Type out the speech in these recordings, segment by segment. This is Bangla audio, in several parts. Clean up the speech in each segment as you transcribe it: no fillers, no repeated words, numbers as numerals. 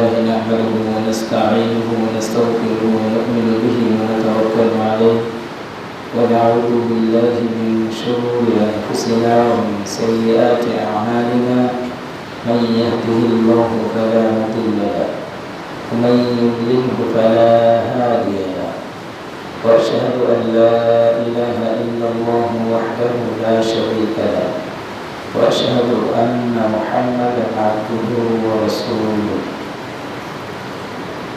لله نحمده ونستعينه ونستغفره ونؤمن به ونتوكل عليه ونعوذ بالله من شرور أنفسنا ومن سيئات أعمالنا من يهده الله فلا مضل له ومن يضلله فلا هادي له وأشهد أن لا إله إلا الله وحده لا شريك له وأشهد أن محمدا عبده ورسوله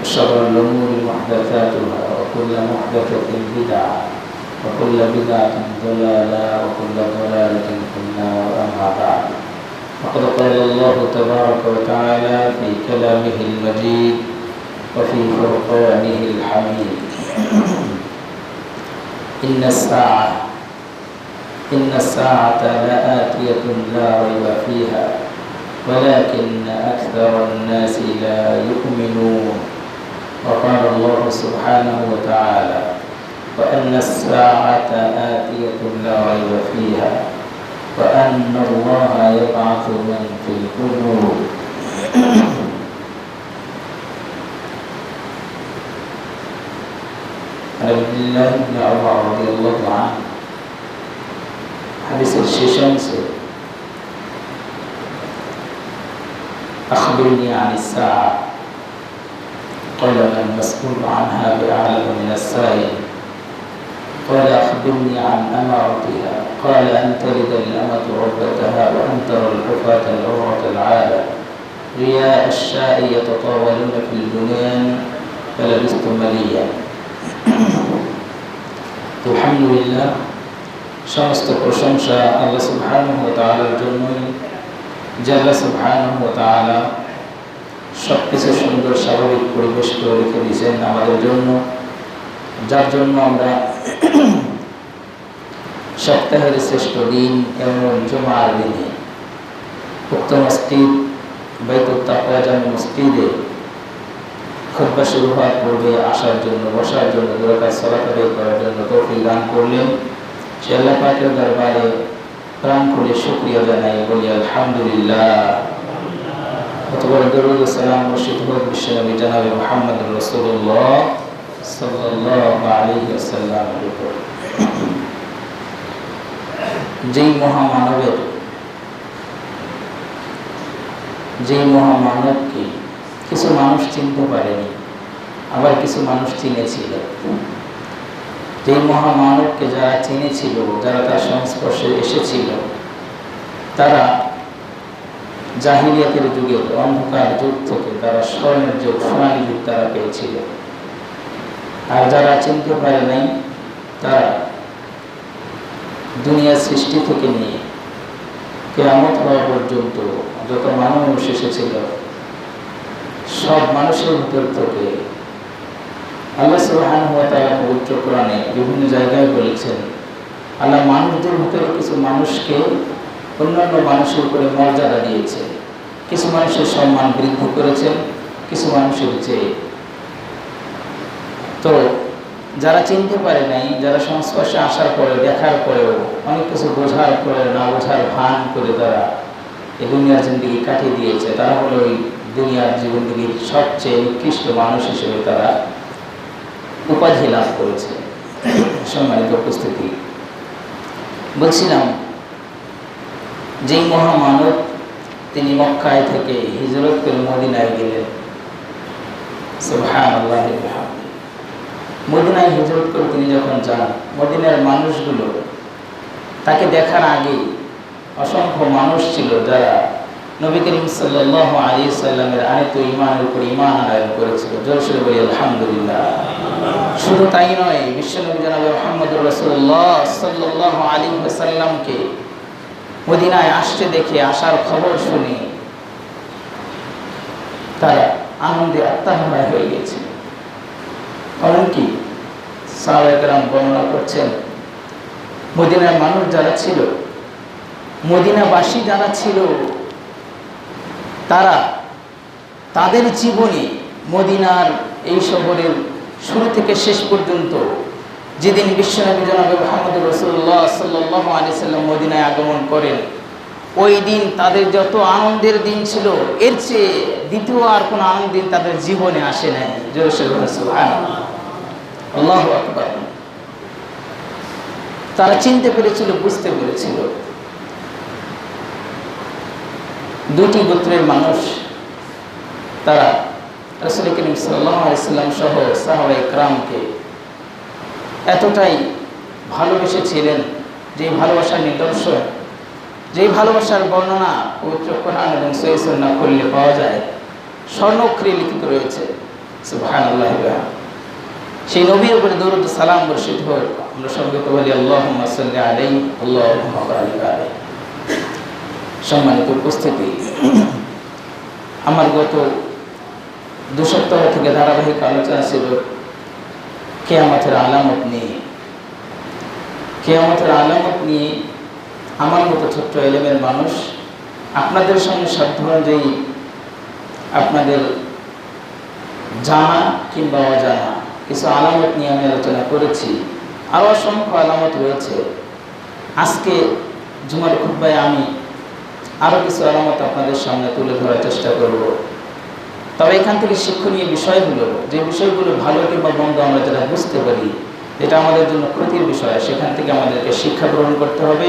وشر الأمور محدثاتها وكل محدثة بدعة وكل بدعة ضلالة وكل ضلالة في النار أما بعد فقد قال الله تبارك وتعالى في كلامه المجيد وفي فرقانه الحميد إن الساعة لآتية لا ريب فيها ولكن أكثر الناس لا يؤمنون وقال الله سبحانه وتعالى وأن الساعة آتية لا ريب فيها وأن الله يبعث من في القبور عن عبد الله بن عمر رضي الله عنه حديث الشيشان أخبرني عن الساعة قال ما المسؤول عنها بأعلم من السائل قال أخبرني عن أمارتها قال أن تلد الأمة ربتها وأن ترى الحفاة العراة العالة رياء الشاء يتطاولون في البنيان فلبثت مليا الحمد لله সমস্ত প্রশংসা আল্লাহ সুবহানাহু ওয়া তাআলার জন্যই যে আল্লাহ সুবহানাহু ওয়া তাআলা সবকিছু সুন্দর স্বাভাবিক পরিবেশ করে রেখে দিয়েছেন আমাদের জন্য, যার জন্য আমরা সপ্তাহের শ্রেষ্ঠ দিন এবং জুমার দিনে উক্ত মসজিদ বাইতুত তাকওয়া জামে মসজিদে খুতবা শুরু হওয়ার পূর্বে আসার জন্য, বসার জন্য, দুই রাকাত সালাত আদায় করার জন্য তৌফিক দান করলেন। সে আল্লাহ পাকের দরবারে প্রাণ খুলে শুকরিয়া জানাই, বলি আলহামদুলিল্লাহ। অতঃপর দরুদ ও সালাম বর্ষিত হোক বিশ্বনবী জনাবে মুহাম্মদুর রাসূলুল্লাহ সাল্লাল্লাহু আলাইহি ওয়াসাল্লামের উপর। যেই মহামানবকে কিছু মানুষ চিনতে পারেনি, আবার কিছু মানুষ চিনেছিল। যেই মহামানবকে যারা চিনেছিল, যারা তার সংস্পর্শে এসেছিল, তারা জাহিলিয়াতের যুগের অন্ধকার যুগ থেকে তারা স্বর্ণের যুগ, সোনালী যুগ তারা পেয়েছিল। আর যারা চিনতে পারে নাই, তারা দুনিয়ার সৃষ্টি থেকে নিয়ে কিয়ামত হওয়া পর্যন্ত যত মানুষ এসেছিল, সব মানুষের ভিতর থেকে আল্লাহ সুবহানাহু ওয়া তাআলা পবিত্র কোরআনে বিভিন্ন জায়গায় বলেছেন, আল্লাহ মানুষদের ভিতরে কিছু মানুষকে অন্যান্য মানুষের উপরে মর্যাদা দিয়েছে, কিছু মানুষের সম্মান বৃদ্ধি করেছেন, কিছু মানুষের চেয়ে। তো যারা চিনতে পারে নাই, যারা সংস্পর্শে আসার পরে, দেখার পরেও অনেক কিছু বোঝার পরে না বোঝার ভান করে তারা এই দুনিয়ার জিন্দেগি কাটিয়ে দিয়েছে, তারা হলো ওই দুনিয়ার জীবনগির সবচেয়ে নিকৃষ্ট মানুষ হিসেবে তারা উপাধি লাভ করেছে। সম্মানিত উপস্থিতি, বলছিলাম যেই মহামানব তিনি মক্কায় থেকে হিজরত করে মদিনায় গেলেন, সুবহানাল্লাহ। মদিনায় হিজরত করে তিনি যখন যান, মদিনার মানুষগুলো তাকে দেখার আগে অসংখ্য মানুষ ছিল যারা নবী করিম সাল্লাল্লাহু আলাইহি ওয়াসাল্লামের আনিত ঈমানের উপর ঈমান আনয়ন করেছিল। জোরসোরে বলি আলহামদুলিল্লাহ। শুধু তাই নয়, বিশ্বনবী জনাবে মুহাম্মদুর রাসূলুল্লাহ সাল্লাল্লাহু আলাইহি ওয়াসাল্লামকে মদিনায় আসতে দেখে, আসার খবর শুনে তারা আনন্দে আত্মহারা হয়ে গেছে। কারণ কি, সাহাবায়ে কেরাম বর্ণনা করছেন, মদিনার মানুষ যারা ছিল, মদিনাবাসী যারা ছিল, তারা তাদের জীবনে মদিনার এই শহরের শুরু থেকে শেষ পর্যন্ত যেদিন বিশ্বনবী জনাবে মুহাম্মদুর রাসূলুল্লাহ সাল্লাল্লাহু আলাইহি ওয়াসাল্লাম মদিনায় আগমন করেন, ওই দিন তাদের যত আনন্দের দিন ছিল, এর চেয়ে দ্বিতীয় আর কোনো আনন্দের দিন তাদের জীবনে আসে নাই। সুবহানাল্লাহ, আল্লাহু আকবার। তারা চিনতে পেরেছিল, বুঝতে পেরেছিল দুটি গোত্রের মানুষ, তারা রাসূল করিম সাল্লাল্লাহু আলাইহি ওয়াসাল্লাম সহ সাহাবায়ে কেরামকে এতটাই ভালোবেসেছিলেন, যে ভালোবাসার নিদর্শন, যে ভালোবাসার বর্ণনা পবিত্র কোরআন এবং সহিহ সুন্নাহ পড়লে পাওয়া যায়, স্বর্ণাক্ষরে লিখিত রয়েছে। সুবহানাল্লাহ। সেই নবীর উপরে দরুদ ও সালাম বর্ষিত হোক। আমরা সর্বত বলি আল্লাহুম্মা সাল্লি আলাইহি আল্লাহুম্মা বারিক আলাইহি। সম্মানিত উপস্থিতি, আমার গত 2 সপ্তাহ থেকে ধারাবাহিক আলোচনা ছিল কিয়ামতের আলামত নিয়ে। কিয়ামতের আলামত নিয়ে আমার মতো ছোট্ট এলেমের মানুষ আপনাদের সামনে সাধ্য অনুযায়ী আপনাদের জানা কিংবা অজানা কিছু আলামত নিয়ে আমি আলোচনা করেছি। আরও অসংখ্য আলামত রয়েছে। আজকে জুমার খুতবায় আমি আরও কিছু আলামত আপনাদের সামনে তুলে ধরার চেষ্টা করব। তবে এখান থেকে শিক্ষণীয় বিষয়গুলো, যে বিষয়গুলো ভালো কিংবা মন্দ আমরা যেটা বুঝতে পারি, যেটা আমাদের জন্য ক্ষতির বিষয়, সেখান থেকে আমাদেরকে শিক্ষা গ্রহণ করতে হবে,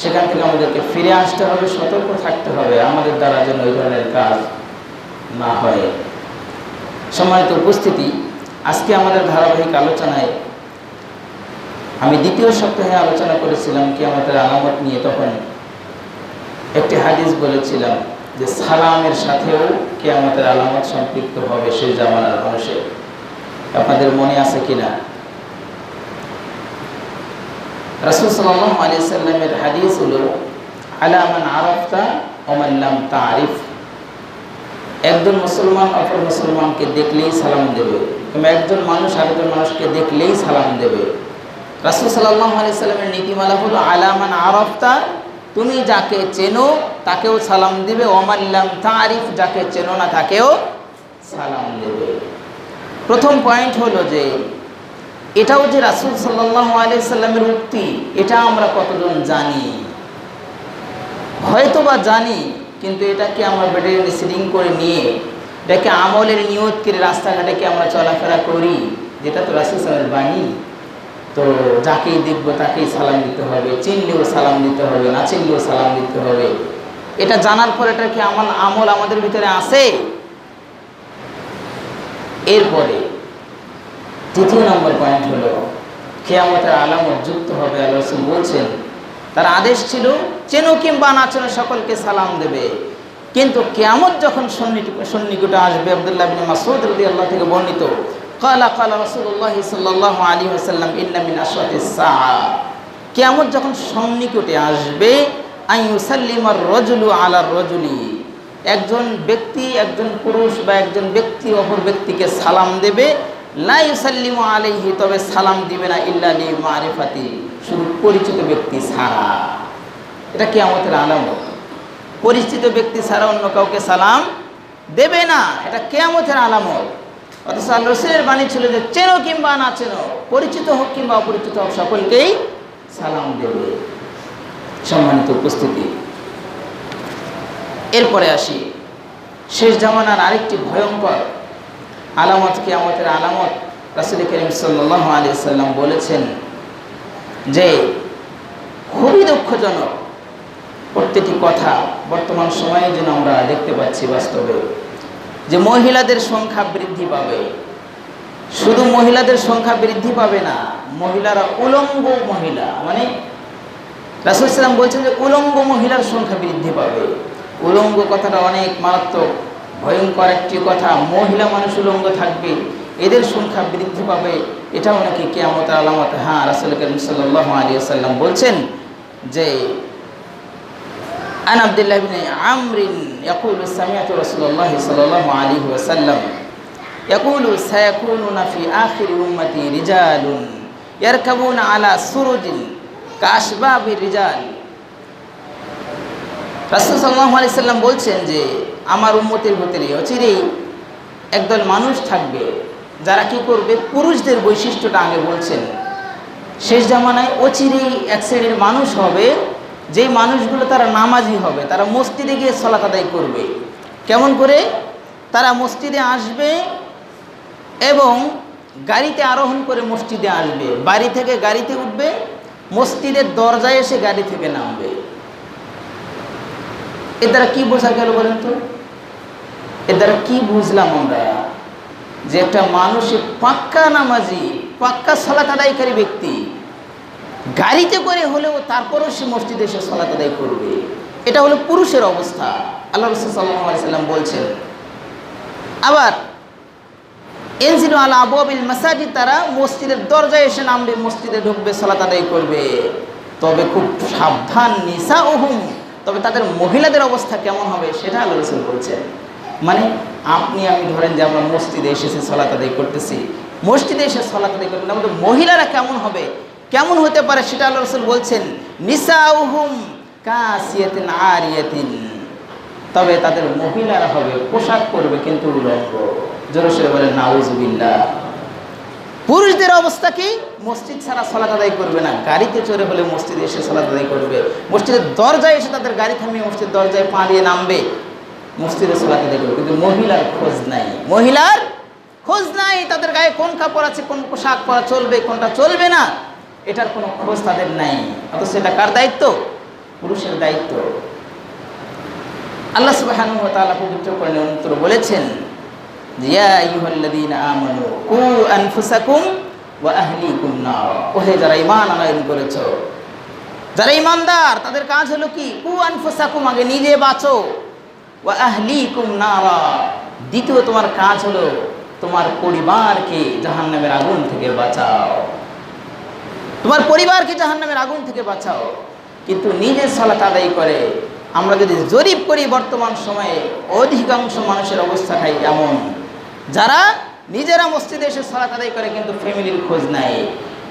সেখান থেকে আমাদেরকে ফিরে আসতে হবে, সতর্ক থাকতে হবে, আমাদের দ্বারা যেন ওই ধরনের কাজ না হয়। সম্মানিত উপস্থিতি, আজকে আমাদের ধারাবাহিক আলোচনায় আমি 2য় সপ্তাহে আলোচনা করেছিলাম কিয়ামতের আলামত নিয়ে। তখন একটি হাদিস বলেছিলাম যে সালামের সাথেও কিয়ামতের আলামত সম্পৃক্ত হবে সেই জামানার মানুষের। আপনাদের মনে আছে কিনা? রাসূল সাল্লাল্লাহু আলাইহি ওয়াসাল্লামের হাদিস হলো আলা মান আরাফতা ওয়া মান লাম তারিফ। একজন মুসলমান অপর মুসলমানকে দেখলেই সালাম দেবে, কিংবা একজন মানুষ আরেকজন মানুষকে দেখলেই সালাম দেবে। রাসূল সাল্লাল্লাহু আলাইহি ওয়াসাল্লামের নীতিমালা হলো আলা মান আরাফতা, তুমি যাকে চেনো তাকেও সালাম দিবে, ওয়া মান লাম তারিফ, যাকে চেনো না তাকেও সালাম দেবে। প্রথম পয়েন্ট হলো যে এটাও যে রাসূল সাল্লাল্লাহু আলাইহি ওয়াসাল্লামের উক্তি, এটা আমরা কতজন জানি? হয়তো বা জানি, কিন্তু এটাকে আমরা বেডে রিসিডিং করে নিয়ে এটাকে আমলের নিয়ত করে রাস্তাঘাটে কি আমরা চলাফেরা করি, যেটা তো রাসূল সাল্লাল্লাহু আলাইহি ওয়াসাল্লামের বাণী। তো যাকেই দেখবো তাকেই সালাম দিতে হবে, চিনলেও সালাম দিতে হবে, না চিনলেও সালাম দিতে হবে। এটা জানার পর এটা কি আমল আমাদের ভিতরে আছে? এরপরে 3 নম্বর পয়েন্ট হলো কিয়ামতের আলামত যুক্ত হবে। আল্লাহ রাসূল বলছেন, তার আদেশ ছিল চেনো কিংবা না চেনো সকলকে সালাম দেবে। কিন্তু কিয়ামত যখন সন্নিকটে আসবে, আব্দুল্লাহ ইবনে মাসউদ রাদিয়াল্লাহু থেকে বর্ণিত, ক্বালা রাসূলুল্লাহ সাল্লাল্লাহু আলাইহি ওয়াসাল্লাম ইন্না মিন আশরাতিস সাআ, কিয়ামত যখন সন্নিকটে আসবে, আইয়ুসাল্লিমার রাজুলু আলার রাজুলি, একজন ব্যক্তি, একজন পুরুষ বা একজন ব্যক্তি অপর ব্যক্তিকে সালাম দেবে, লা ইউসাল্লিমু আলাইহি, তবে সালাম দিবে না ইল্লা লি মারিফাতি, শুধু পরিচিত ব্যক্তি ছাড়া। এটা কিয়ামতের আলামত। পরিচিত ব্যক্তি ছাড়া অন্য কাউকে সালাম দেবে না, এটা কিয়ামতের আলামত। অথচ আল্লাহর রাসূলের বাণী ছিল যে চেনো কিংবা না চেনো, পরিচিত হোক কিংবা অপরিচিত হোক, সকলকেই সালাম দেবে। সম্মানিত উপস্থিতি, এরপরে আসি শেষ জামানার আরেকটি ভয়ঙ্কর আলামত, কিয়ামতের আলামত। রাসূল করিম সাল্লাল্লাহু আলাইহি ওয়াসাল্লাম বলেছেন যে খুবই দুঃখজনক প্রত্যেকটি কথা বর্তমান সময়ে যেন আমরা দেখতে পাচ্ছি বাস্তবে, যে মহিলাদের সংখ্যা বৃদ্ধি পাবে। শুধু মহিলাদের সংখ্যা বৃদ্ধি পাবে না, মহিলারা উলঙ্গ মহিলা, মানে রাসূল সাল্লাল্লাহু বলছেন যে উলঙ্গ মহিলার সংখ্যা বৃদ্ধি পাবে। উলঙ্গ কথাটা অনেক মারাত্মক, ভয়ঙ্কর একটি কথা। মহিলা মানুষ উলঙ্গ থাকবে, এদের সংখ্যা বৃদ্ধি পাবে, এটাও নাকি কিয়ামতের আলামত। হ্যাঁ, রাসূল করিম সাল্লাল্লাহু আলাইহি ওয়াসাল্লাম বলছেন যে আন আব্দুল্লাহ ইবনে আমর ইয়াকুলু সামি'তু রাসূলুল্লাহ সাল্লাল্লাহু আলাইহি ওয়াসাল্লাম ইয়াকুলু সায়াকুনুনা ফি আখিরি উম্মতি রিজালুন ইয়ারকাবুনা আলা সুরুজিন কাশবাবির রিজাল। রাসূল সাল্লাল্লাহু আলাইহি ওয়াসাল্লাম বলছেন যে আমার উম্মতের ভিতরে অচিরেই একদল মানুষ থাকবে যারা কি করবে, পুরুষদের বৈশিষ্ট্যটা আগে বলছেন। শেষ জামানায় অচিরেই এক শ্রেণীর মানুষ হবে যেই মানুষগুলো তারা নামাজি হবে, তারা মসজিদে গিয়ে সালাত আদায় করবে। কেমন করে? তারা মসজিদে আসবে এবং গাড়িতে আরোহণ করে মসজিদে আসবে, বাড়ি থেকে গাড়িতে উঠবে, মসজিদের দরজায় এসে গাড়ি থেকে নামবে। এর দ্বারা কি বোঝা গেল বলেন তো? এর দ্বারা কি বুঝলাম আমরা? যে একটা মানুষের পাক্কা নামাজি, পাক্কা সালাত আদায়কারী ব্যক্তি গাড়িতে করে হলেও তারপরও সে মসজিদে এসে সালাত আদায় করবে। এটা হলো পুরুষের অবস্থা, আল্লাহ রাসূল সাল্লাল্লাহু আলাইহি সাল্লাম বলছেন। আবার এনজিলু আলা আবওয়াবিল মাসাজিদ, তারা মসজিদের দরজায় এসে নামবে, মসজিদে ঢুকবে, সালাত আদায় করবে। তবে খুব সাবধান, নিসাউহুম, তবে তাদের মহিলাদের অবস্থা কেমন হবে সেটা আল্লাহ রাসূল বলছেন। মানে আপনি আমি ধরেন যে আমরা মসজিদে এসেছি, সালাত আদায় করতেছি, মসজিদে এসে সালাত আদায় করবেন, আমাদের মহিলারা কেমন হবে, কেমন হতে পারে সেটা আল্লাহ রাসূল বলছেন। নিসাউহুম কাসিয়াতিন আরিয়াতিন, তবে তাদের মহিলারা হবে পোশাক পরবে কিন্তু উলঙ্গ। জোরে সরে বলেন নাউজুবিল্লাহ। পুরুষদের অবস্থা কি? মসজিদ ছাড়া সালাত আদায় করবে না, গাড়িতে চড়ে হলে মসজিদে এসে সালাত আদায় করবে, মসজিদের দরজায় এসে তাদের গাড়ি থামিয়ে মসজিদ দরজায় পা দিয়ে নামবে, মসজিদে সালাত আদায় করবে। কিন্তু মহিলার খোঁজ নাই, মহিলার খোঁজ নাই। তাদের গায়ে কোন কাপড় আছে, কোন পোশাক পরা চলবে, কোনটা চলবে না, এটার কোনো খোঁজ তাদের নাই। অথচ সেটা কার দায়িত্ব? পুরুষের দায়িত্ব। আল্লাহ সুবহানাহু ওয়া তাআলা পবিত্র কোরআনে অন্তর বলেছেন, ইয়া আইয়ুহাল্লাযীনা আমানু কু আনফুসাকুম ওয়া আহলিকুম নার, ওহে যারা ঈমান আনয়ন করেছো, যারা ঈমানদার, তাদের কাজ হলো কি? কু আনফুসাকুম, আগে নিজে বাঁচো, ওয়া আহলিকুম নারা, দ্বিতীয় তোমার কাজ হলো তোমার পরিবারকে জাহান্নামের আগুন থেকে বাঁচাও, তোমার পরিবারকে জাহান্নামের আগুন থেকে বাঁচাও। কিন্তু নিজের সালাত আদায় করে আমরা যদি জরিপ করি, বর্তমান সময়ে অধিকাংশ মানুষের অবস্থাটাই এমন, যারা নিজেরা মসজিদে এসে সালাত আদায় করে কিন্তু ফ্যামিলির খোঁজ নাই,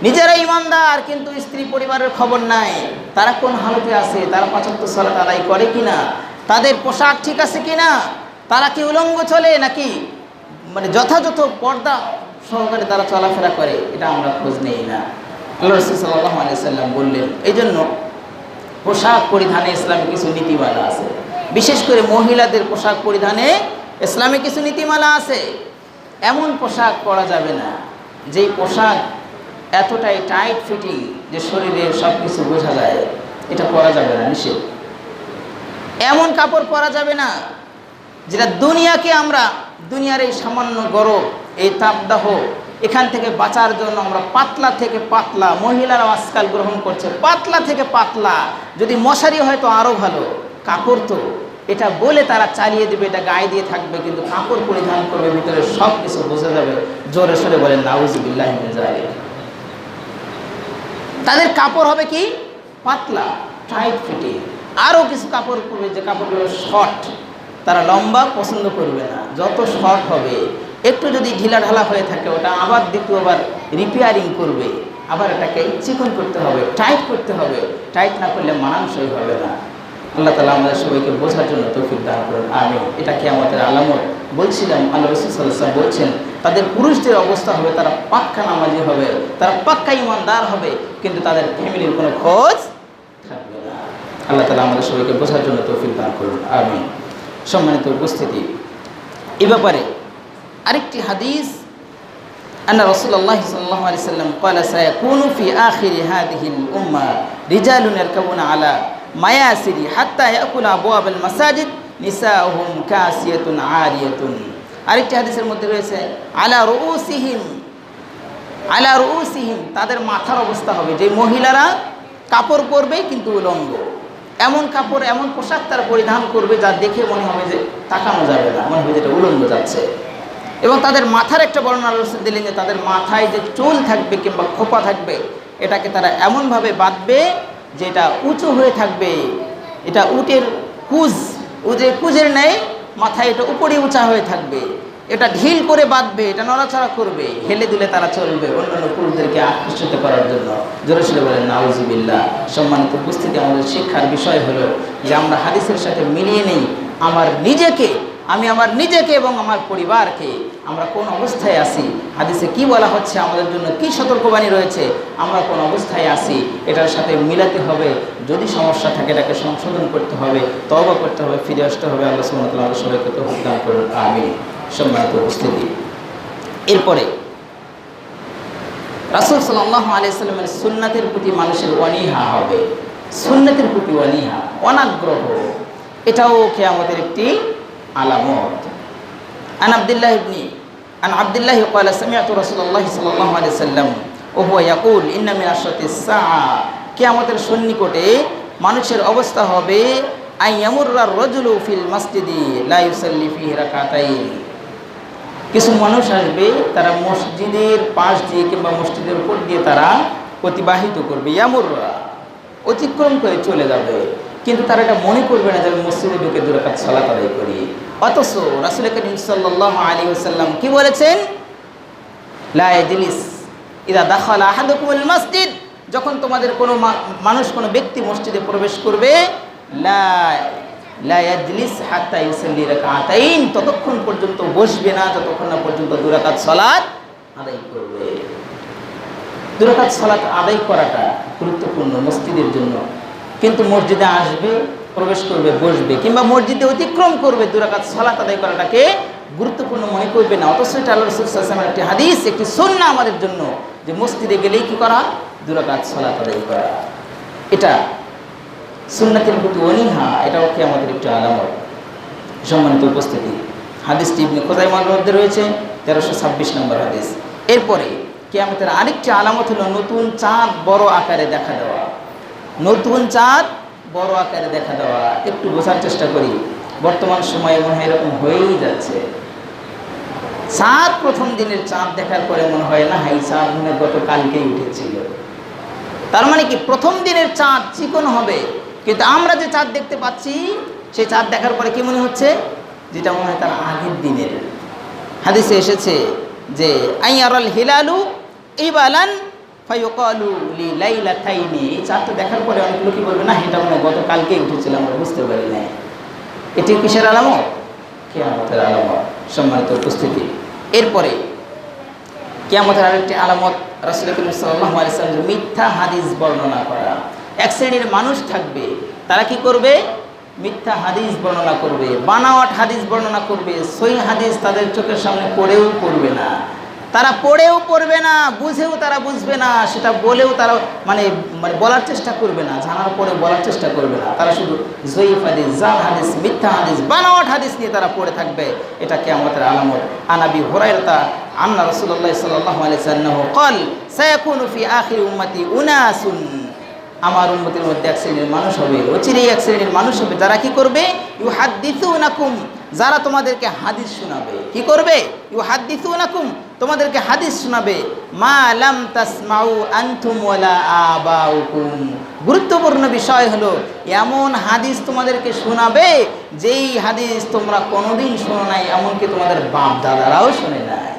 নিজেরা ঈমানদার কিন্তু স্ত্রী পরিবারের খবর নাই, তারা কোন হালতে আছে, তারা ৫ ওয়াক্ত সালাত আদায় করে কিনা, তাদের পোশাক ঠিক আছে কিনা, তারা কি উলঙ্গ চলে নাকি মানে যথাযথ পর্দা সহকারে তারা চলাফেরা করে, এটা আমরা খোঁজ নেই না। আল্লাহ রাসূল সাল্লাল্লাহু আলাইহি সাল্লাম বললেন, এই জন্য পোশাক পরিধানে ইসলামে কিছু নীতিমালা আছে, বিশেষ করে মহিলাদের পোশাক পরিধানে ইসলামে কিছু নীতিমালা আছে। এমন পোশাক পরা যাবে না যেই পোশাক এতটাই টাইট ফিটিং যে শরীরের সব কিছু বোঝা যায়, এটা পরা যাবে না, নিষেধ। এমন কাপড় পরা যাবে না যেটা দুনিয়াকে আমরা, দুনিয়ার এই সামান্য গরম, এই তাপদাহ, এখান থেকে বাঁচার জন্য আমরা পাতলা থেকে পাতলা, মহিলারা আজকাল গ্রহণ করছে পাতলা থেকে পাতলা, যদি মশারি হয় তো আরও ভালো, কাপড় তো এটা বলে তারা চালিয়ে দেবে, এটা গায়ে দিয়ে থাকবে, কিন্তু কাপড় পরিধান করবে, ভিতরে সব কিছু বোঝা যাবে। জোরে সরে বলেন নাউজুবিল্লাহি মিন যালিক। তাদের কাপড় হবে কি? পাতলা, টাইট ফিটিং। আরও কিছু কাপড় পরবে যে কাপড়গুলো শর্ট, তারা লম্বা পছন্দ করবে না, যত শর্ট হবে, একটু যদি ঢিলা ঢালা হয়ে থাকে ওটা আবার দ্বিতীয়বার রিপেয়ারিং করবে, আবার এটাকে চিকন করতে হবে, টাইট করতে হবে, টাইট না করলে মানানসই হবে না। আল্লাহ তাআলা আমাদের সবাইকে বোঝার জন্য তৌফিক দান করুন, আমিন। এটা কি আমাদের আলামত? বলছিলাম আল্লাহ রাসূল সাল্লাল্লাহু আলাইহি ওয়াসাল্লাম বলছেন তাদের পুরুষদের অবস্থা হবে, তারা পাক্কা নামাজি হবে, তারা পাক্কা ঈমানদার হবে, কিন্তু তাদের ফ্যামিলির কোনো খোঁজ থাকবে না। আল্লাহ তাআলা আমাদের সবাইকে বোঝার জন্য তৌফিক দান করুন, আমিন। সম্মানিত উপস্থিতি, এ ব্যাপারে আরেকটি হাদিস, আন্না রাসূলুল্লাহ সাল্লাল্লাহু আলাইহি ওয়াসাল্লাম ক্বালা সায়াকুনু ফি আখিরি হাদিহিল উম্মাহ রিজালুন ইয়ারকাবুনা আলা মায়াসিরি হাত্তা ইয়াকুলা আবওয়াবাল মাসাজিদ নিসাউহুম কাসিয়াতুন আরিয়াতুন। আরেকটি হাদিসের মধ্যে রয়েছে আলা রুউসিহিম, তাদের মাথার অবস্থা হবে যে মহিলারা কাপড় পরবে কিন্তু উলঙ্গ, এমন কাপড়, এমন পোশাক তারা পরিধান করবে যা দেখে মনে হবে যে তাকানো যাবে না, মনে হবে যেটা উলঙ্গ যাচ্ছে। এবং তাদের মাথার একটা বর্ণনা রাসূল দিলেন যে তাদের মাথায় যে চুল থাকবে কিংবা খোপা থাকবে, এটাকে তারা এমনভাবে বাঁধবে যে এটা উঁচু হয়ে থাকবে, এটা উটের কুজের ন্যায় মাথায় এটা উপরে উঁচা হয়ে থাকবে, এটা ঢিল করে বাঁধবে, এটা নড়াচড়া করবে, হেলে দুলে তারা চলবে অন্যান্য পুরুষদেরকে আকর্ষিত করার জন্য। জোরে সরে বলেন নাউজুবিল্লাহ। সম্মানিত উপস্থিতি, আমাদের শিক্ষার বিষয় হলো যে আমরা হাদিসের সাথে মিলিয়ে নেই আমি আমার নিজেকে এবং আমার পরিবারকে আমরা কোন অবস্থায় আছি, হাদিসে কি বলা হচ্ছে, আমাদের জন্য কি সতর্কবাণী রয়েছে, আমরা কোন অবস্থায় আছি, এটার সাথে মিলাতে হবে। যদি সমস্যা থাকে এটাকে সংশোধন করতে হবে, তওবা করতে হবে, ফিরে আসতে হবে। আল্লাহ সুবহানাহু ওয়া তাআলা সবাইকে তৌফিক দান করুন, আমিন। সম্মানিত উপস্থিতি, এরপরে রাসূল সাল্লাল্লাহু আলাইহি সাল্লামের সুন্নাতের প্রতি মানুষের অনীহা হবে, সুন্নাতের প্রতি অনীহা, অনাগ্রহ, এটাও কিয়ামতের একটি আলামত। আন আব্দুল্লাহ قال سمعت رسول الله صلى الله عليه وسلم وهو يقول ان من اشراط الساعه, কিয়ামতের সন্নিকটে মানুষের অবস্থা হবে আইয়ামুররার রাজুলু ফিল মসজিদি লা ইউসাল্লি ফিহি রাকাতাইন, কিছু মানুষ আসবে তারা মসজিদের পাশ দিয়ে কিংবা মসজিদের উপর দিয়ে তারা অতিবাহিত করবে, ইয়ামুররা অতিক্রম করে চলে যাবে, কিন্তু তারা এটা মনে করবে না যে আমি মসজিদে ঢুকে 2 রাকাত সালাত আদায় করি। অথচ রাসূল করিম সাল্লাল্লাহু আলাইহি ওয়াসাল্লাম কি বলেছেন, লা ইয়াজলিস ইযা দাখালা আহাদুকুমুল মসজিদ, যখন তোমাদের কোনো মানুষ কোনো ব্যক্তি মসজিদে প্রবেশ করবে, লা ইয়াজলিস হাত্তা ইউসাল্লি রাকাতাইন, ততক্ষণ পর্যন্ত বসবে না যতক্ষণ না পর্যন্ত 2 রাকাত সালাত আদায় করবে। 2 রাকাত সালাত আদায় করাটা গুরুত্বপূর্ণ মসজিদের জন্য, কিন্তু মসজিদে আসবে, প্রবেশ করবে, বসবে, কিংবা মসজিদে অতিক্রম করবে, 2 রাকাত সালাত আদায় করাটাকে গুরুত্বপূর্ণ মনে করবে না। অথচ এটা আল্লাহ রাসূল সাল্লাল্লাহু আলাইহি ওয়াসাল্লামের একটি হাদিস, একটি সুন্নাহ আমাদের জন্য, যে মসজিদে গেলেই কি করা, 2 রাকাত সালাত আদায় করা। এটা সুন্নাতের প্রতি অনীহা, এটাও কি আমাদের একটি আলামত। সম্মানিত উপস্থিতি, হাদিসটি ইবনে খুযাইমার মধ্যে রয়েছে, 1326 নম্বর হাদিস। এরপরে কিয়ামতের আরেকটি আলামত হলো নতুন চাঁদ বড় আকারে দেখা দেওয়া, নতুন চাঁদ বড় আকারে দেখা দেওয়া। একটু বোঝার চেষ্টা করি, বর্তমান সময়ে মনে হয় এরকম হয়েই যাচ্ছে। চাঁদ প্রথম দিনের চাঁদ দেখার পরে মনে হয় না এই চাঁদ মনে গতকালকেই উঠেছিল। তার মানে কি, প্রথম দিনের চাঁদ চিকন হবে, কিন্তু আমরা যে চাঁদ দেখতে পাচ্ছি সেই চাঁদ দেখার পরে কি মনে হচ্ছে, যেটা মনে হয় তার আগের দিনের। হাদিসে এসেছে যে আইয়ারাল হিলালু ইবালান ফায়ুকালু লিলাইলাতাইনি, এই চাঁদটা দেখার পরে অনেক লোকই বলবে না এটা মনে হয় গতকালকেই উঠেছিল, আমরা বুঝতে পারি না। এটি কিসের আলামত? কিয়ামতের আলামত। সম্মানিত উপস্থিতি, এরপরে কিয়ামতের আরেকটি আলামত রাসূল করিম সাল্লাল্লাহু আলাইহি ওয়াসাল্লাম মিথ্যা হাদিস বর্ণনা করা। এক শ্রেণীর মানুষ থাকবে, তারা কি করবে, মিথ্যা হাদিস বর্ণনা করবে, বানাওয়াট হাদিস বর্ণনা করবে, সহিহ হাদিস তাদের চোখের সামনে পড়েও পড়বে না, তারা পড়েও পড়বে না, বুঝেও তারা বুঝবে না, সেটা বলেও তারা মানে বলার চেষ্টা করবে না, জানার পরে বলার চেষ্টা করবে না, তারা শুধু জয়ীফ হাদিস, জাল হাদিস, মিথ্যা হাদিস, বানাওয়াট হাদিস নিয়ে তারা পড়ে থাকবে। এটা কিয়ামতের আলামত। আন আবি হুরায়রা আন্না রাসূলুল্লাহ সাল্লাল্লাহু আলাইহি ওয়াসাল্লাম قال সায়াকুনু ফি আখির উম্মতি উনাসুন, আমার উম্মতের মধ্যে এক শ্রেণীর মানুষ হবে, অচিরেই এক শ্রেণীর মানুষ হবে, যারা কি করবে, ইউহাদ্দিসুনাকুম, যারা তোমাদেরকে হাদিস শোনাবে। কি করবে? ইউহাদ্দিসুনাকুম, তোমাদেরকে হাদিস শোনাবে, মা লাম তাসমাউ আনতুম ওয়ালা আবাউকুম। গুরুত্বপূর্ণ বিষয় হলো এমন হাদিস তোমাদেরকে শোনাবে যেই হাদিস তোমরা কোনোদিন শোনো নাই, এমনকি তোমাদের বাপ দাদারাও শোনে নাই।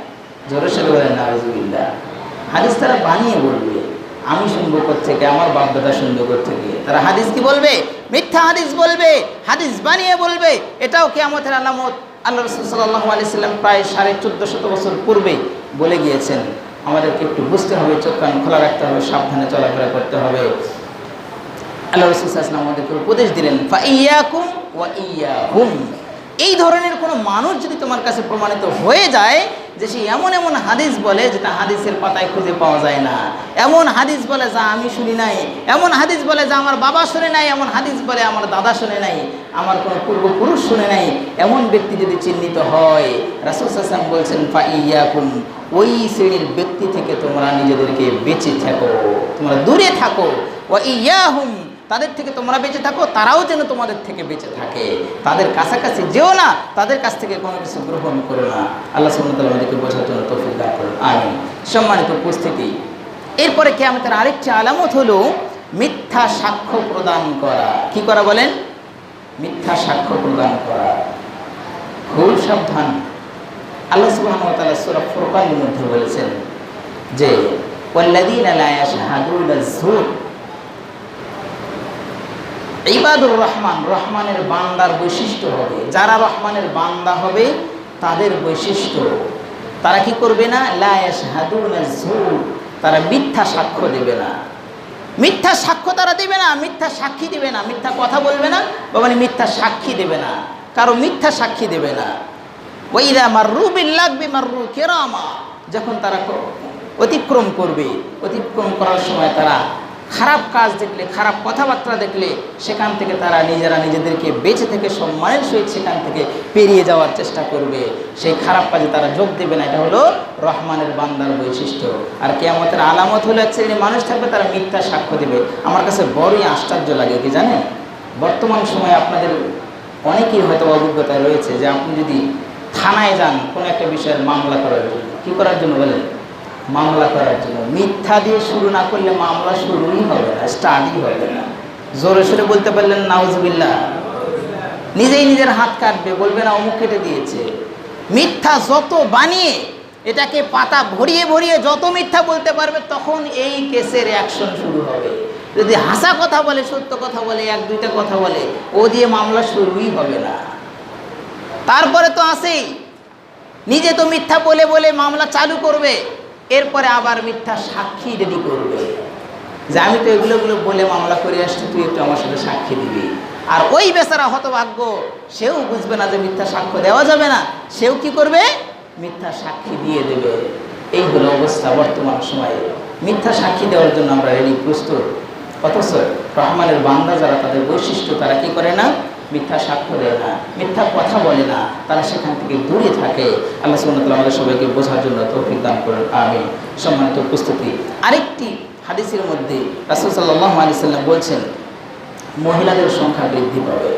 জোরে সরে বলেন নাউযুবিল্লাহ। হাদিস তারা বানিয়ে বলবে, আমি শুনবো কোত্থেকে, আমার বাপ দাদা শুনবো কোত্থেকে। তারা হাদিস কি বলবে, মিথ্যা হাদিস বলবে, হাদিস বানিয়ে বলবে। এটাও কিয়ামতের আলামত। আল্লাহ রাসূল সাল্লাল্লাহু আলাইহি সাল্লাম প্রায় 1450 বছর পূর্বে বলে গিয়েছেন। আমাদেরকে একটু বুঝতে হবে, চোখ কান খোলা রাখতে হবে, সাবধানে চলাফেরা করতে হবে। আল্লাহ রাসূল সাল্লাল্লাহু আলাইহি ওয়াসাল্লাম আমাদেরকে উপদেশ দিলেন, ফাইয়াকুম ওয়া ইয়াহুম, এই ধরনের কোনো মানুষ যদি তোমার কাছে প্রমাণিত হয়ে যায় যে সে এমন এমন হাদিস বলে যেটা হাদিসের পাতায় খুঁজে পাওয়া যায় না, এমন হাদিস বলে যা আমি শুনি নাই, এমন হাদিস বলে যা আমার বাবা শুনে নাই, এমন হাদিস বলে আমার দাদা শুনে নাই, আমার কোনো পূর্বপুরুষ শুনে নাই, এমন ব্যক্তি যদি চিহ্নিত হয়, রাসূল সাল্লাল্লাহু আলাইহি ওয়াসাল্লাম বলছেন ফাইয়াকুম, ওই শ্রেণীর ব্যক্তি থেকে তোমরা নিজেদেরকে বেঁচে থাকো, তোমরা দূরে থাকো। ওয়া ইয়াহুম, তাদের থেকে তোমরা বেঁচে থাকো, তারাও যেন তোমাদের থেকে বেঁচে থাকে। তাদের কাছাকাছি যেও না, তাদের কাছ থেকে কোনো কিছু গ্রহণ করো না। আল্লাহ সুবহানাহু ওয়া তাআলা আমাদেরকে বোঝার জন্য তৌফিক দান করুন, আমিন। সম্মানিত উপস্থিতি, এরপরে কিয়ামতের আরেকটি আলামত হলো মিথ্যা সাক্ষ্য প্রদান করা। কি করা বলেন? মিথ্যা সাক্ষ্য প্রদান করা। খুব সাবধান। আল্লাহ সুবহানাহু ওয়া তাআলা সূরা ফুরকানের মধ্যে বলেছেন যে ওয়াল্লাযীনা লা ইয়াশহাদুনা আয-যুর, ইবাদুর রহমান, রহমানের বান্দার বৈশিষ্ট্য হবে, যারা রহমানের বান্দা হবে তাদের বৈশিষ্ট্য তারা কি করবে না? লা ইয়াশহাদুনা যুর, তারা মিথ্যা সাক্ষ্য দেবে না। মিথ্যা সাক্ষ্য তারা দেবে না, মিথ্যা সাক্ষী দেবে না, মিথ্যা কথা বলবে না, মানে মিথ্যা সাক্ষী দেবে না, কারো মিথ্যা সাক্ষী দেবে না। ওয়াইদা মাররু বিল্লাগবি মাররু কিরামা, যখন তারা অতিক্রম করবে, অতিক্রম করার সময় তারা খারাপ কাজ দেখলে, খারাপ কথাবার্তা দেখলে সেখান থেকে তারা নিজেরা নিজেদেরকে বেঁচে থেকে সম্মানের সহিত সেখান থেকে পেরিয়ে যাওয়ার চেষ্টা করবে। সেই খারাপ কাজে তারা যোগ দেবে না। এটা হলো রহমানের বান্দার বৈশিষ্ট্য। আর কিয়ামতের আলামত হলো এক শ্রেণীর মানুষ থাকবে, তারা মিথ্যা সাক্ষ্য দেবে। আমার কাছে বড়ই আশ্চর্য লাগে কি জানেন, বর্তমান সময়ে আপনাদের অনেকেই হয়তো অভিজ্ঞতা রয়েছে যে আপনি যদি থানায় যান কোনো একটা বিষয়ের মামলা করার জন্য, কী করার জন্য বলেন? মামলা করার জন্য। মিথ্যা দিয়ে শুরু না করলে মামলা শুরুই হবে না, স্টার্টই হবে না। জোরে সোরে বলতে পারলেন নাউজুবিল্লাহ? নিজেই নিজের হাত কাটবে, বলবে না অমুক কেটে দিয়েছে। মিথ্যা যত বানিয়ে এটাকে পাতা ভরিয়ে ভরিয়ে যত মিথ্যা বলতে পারবে, তখন এই কেসের অ্যাকশন শুরু হবে। যদি হাসা কথা বলে, সত্য কথা বলে, এক দুইটা কথা বলে, ও দিয়ে মামলা শুরুই হবে না। তারপরে তো আসেই নিজে তো মিথ্যা বলে বলে মামলা চালু করবে, এরপরে আবার মিথ্যা সাক্ষী রেডি করবে যে আমি তো এগুলো বলে মামলা করে আসছি, তুই একটু আমার সাথে সাক্ষী দিবি। আর ওই বেচারা হতভাগ্য, সেও বুঝবে না যে মিথ্যা সাক্ষ্য দেওয়া যাবে না, সেও কি করবে? মিথ্যা সাক্ষী দিয়ে দেবে। এই হলো অবস্থা বর্তমান সময়ে। মিথ্যা সাক্ষী দেওয়ার জন্য আমরা রেডি, প্রস্তুত। অথচ রহমানের বান্দা যারা, তাদের বৈশিষ্ট্য, তারা কি করে না? মিথ্যা সাক্ষ্য দেয় না, মিথ্যা কথা বলে না, তারা সেখান থেকে দূরে থাকে। আল্লাহ সুবহানাহু ওয়া তাআলা আমাদের সবাইকে বোঝার জন্য তৌফিক দান করুন, আমিন। সম্মানিত উপস্থিতি, আরেকটি হাদিসের মধ্যে রাসূল সাল্লাল্লাহু আলাইহি সাল্লাম বলছেন মহিলাদের সংখ্যা বৃদ্ধি পাবে।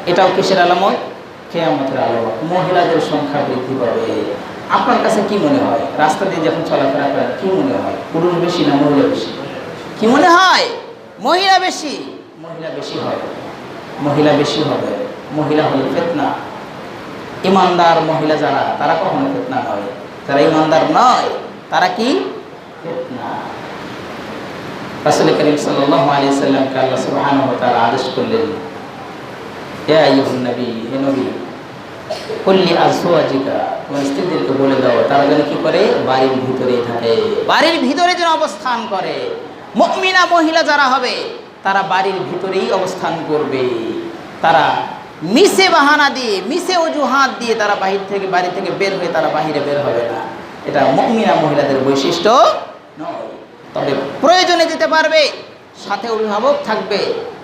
এটাও কিসের আলামত? কিয়ামতের আলামত। মহিলাদের সংখ্যা বৃদ্ধি পাবে। আপনার কাছে কি মনে হয়, রাস্তা দিয়ে যখন চলাফেরা করেন কি মনে হয়, পুরুষ বেশি না মহিলা বেশি? কি মনে হয়? মহিলা বেশি। মহিলা বেশি হবে, মহিলা বেশি হবে। মহিলা হলো ফিতনা। ইমানদার মহিলা যারা, তারা কখনো ফিতনা নয়। যারা ইমানদার নয় তারা কি? ফিতনা। রাসূল করিম সাল্লাল্লাহু আলাইহি সাল্লামকে আল্লাহ সুবহানাহু ওয়া তাআলা আদেশ করলেন, ইয়া আইয়ুহান নবী, হে নবী, কুল্লি আজওয়াজিকা, তোমার স্ত্রীদেরকে বলে দাও তারা যেন কি করে? বাড়ির ভিতরেই থাকে, বাড়ির ভিতরে যেন অবস্থান করে। মুমিনা মহিলা যারা হবে তারা বাড়ির ভিতরেই অবস্থান করবে। তারা মিছে বাহানা দিয়ে, মিছে অজুহাত দিয়ে তারা বাড়ি থেকে বের হয়ে তারা বাহিরে বের হবে না। এটা মুমিনা মহিলাদের বৈশিষ্ট্য নয়। তবে প্রয়োজনে যেতে পারবে, সাথে অভিভাবক থাকবে,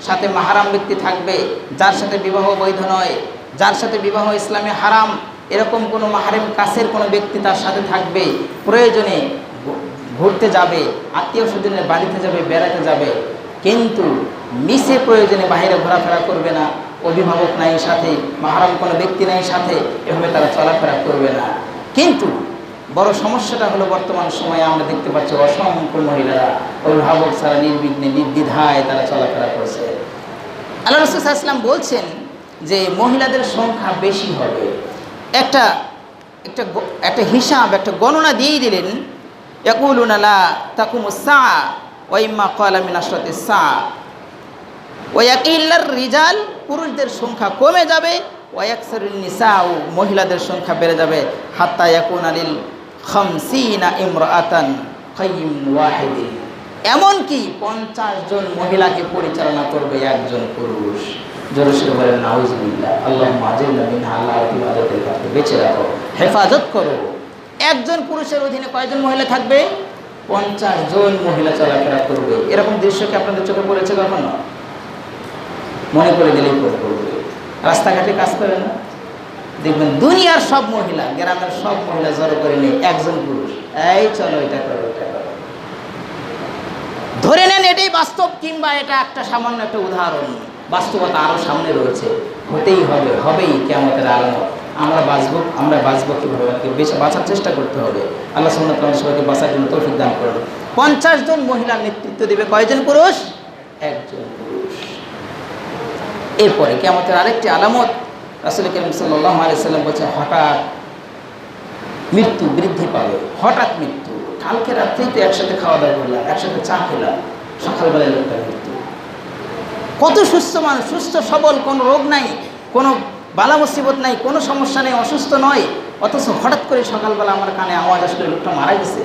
সাথে মাহারাম ব্যক্তি থাকবে, যার সাথে বিবাহ বৈধ নয়, যার সাথে বিবাহ ইসলামে হারাম, এরকম কোনো মাহরাম কাছের কোনো ব্যক্তি তার সাথে থাকবে। প্রয়োজনে ঘুরতে যাবে, আত্মীয় স্বজনের বাড়িতে যাবে, বেড়াতে যাবে, কিন্তু মিছে প্রয়োজনে বাইরে ঘোরাফেরা করবে না। অভিভাবক নাই সাথে, মাহরাম কোনো ব্যক্তি নাই সাথে, এভাবে তারা চলাফেরা করবে না। কিন্তু বড় সমস্যাটা হলো বর্তমান সময়ে আমরা দেখতে পাচ্ছি অসংখ্য মহিলারা অভিভাবক ছাড়া নির্বিঘ্নে নির্দ্বিধায় তারা চলাফেরা করছে। আল্লাহ রাসূল সাল্লাল্লাহু আলাইহি ওয়াসাল্লাম বলছেন যে মহিলাদের সংখ্যা বেশি হবে। একটা হিসাব, একটা গণনা দিয়েই দিলেন, ইয়াকুলুনা লা তাকুমুস সাআ ওয়া ইম্মা ক্বালা মিন আশরাতিস সাআ ওয়া ইয়াকিল্লার রিজাল, পুরুষদের সংখ্যা কমে যাবে, ওয়া ইয়াকসুরুন নিসাউ, মহিলাদের সংখ্যা বেড়ে যাবে, হাত্তা ইয়াকুনা লিল 50 ইমরাআতান কাইয়্যিম ওয়াহিদিন, এমনকি 50 জন মহিলাকে পরিচালনা করবে একজন পুরুষ। জোরে সোরে বলেন নাউজুবিল্লাহ। আল্লাহুম্মা আজিরনা মিন হালাতি ওয়াদাতিল কাফি, বেঁচে রাখো, হেফাজত করো। একজন পুরুষের অধীনে কয়জন মহিলা থাকবে? 50 জন মহিলা চলাফেরা করবে। এরকম দৃশ্য কি আপনাদের চোখে পড়েছে কখনো? মনে করে গেলেই পড়বে। রাস্তাঘাটে কাজ করে না, দেখবেন দুনিয়ার সব মহিলা, গ্রামের সব মহিলা জড়ো করে নিয়ে একজন পুরুষ, এই চলো এটা করো, এটা করো। ধরে নেন এটাই বাস্তব, কিংবা এটা একটা সামান্য একটা উদাহরণ। বাস্তবতা আরও সামনে রয়েছে, হতেই হবে, হবেই কিয়ামতের আলামত। আমরা বাঁচবো কীভাবে? বাঁচার চেষ্টা করতে হবে। আল্লাহ সুবহানাহু ওয়া তাআলা সবাইকে বাঁচার জন্য তৌফিক দান করুন। 50 জন মহিলার নেতৃত্ব দেবে কয়জন পুরুষ? একজন পুরুষ। এরপরে কিয়ামতের আরেকটি আলামত রাসূল করিম সাল্লাল্লাহু আলাইহি ওয়াসাল্লাম বলছে, হঠাৎ মৃত্যু বৃদ্ধি পাবে। হঠাৎ মৃত্যু, কালকে রাত্রেই তো একসাথে খাওয়া দাওয়া করলাম, একসাথে চা খেলাম, সকালবেলায় লোকটা মৃত্যু। কত সুস্থ মানুষ, সুস্থ সবল, কোনো রোগ নাই, কোনো বালা মুসিবত নাই, কোনো সমস্যা নেই, অসুস্থ নয়, অথচ হঠাৎ করে সকালবেলা আমার কানে আওয়াজ আসলে লোকটা মারা গেছে,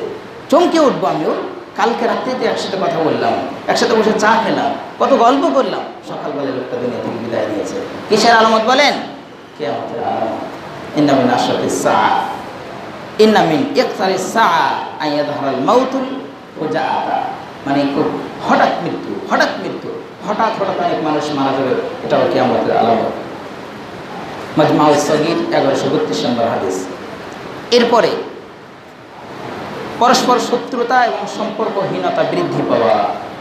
চমকে উঠবো আমিও। কালকে রাত্রিতে একসাথে কথা বললাম, একসাথে বসে চা খেলাম, কত গল্প করলাম, সকালবেলা লোকটা দুনিয়া থেকে বিদায় নিয়েছে। কিসের আলামত বলেন? কিয়ামতের আলামত। ইন্না মিন আশরাতিস সাআ, ইন্না মিন ইকতারিস সাআ আন ইয়াযহারাল মাউতুল ফুজাআতা, মানে খুব হঠাৎ মৃত্যু, হঠাৎ মৃত্যু, হঠাৎ হঠাৎ অনেক মানুষ মারা যাবে, এটাও কিয়ামতের আলামত। মাজমাউস সগীর 1132 নম্বর হাদিস। এরপরে পরস্পর শত্রুতা এবং সম্পর্কহীনতা বৃদ্ধি পাওয়া,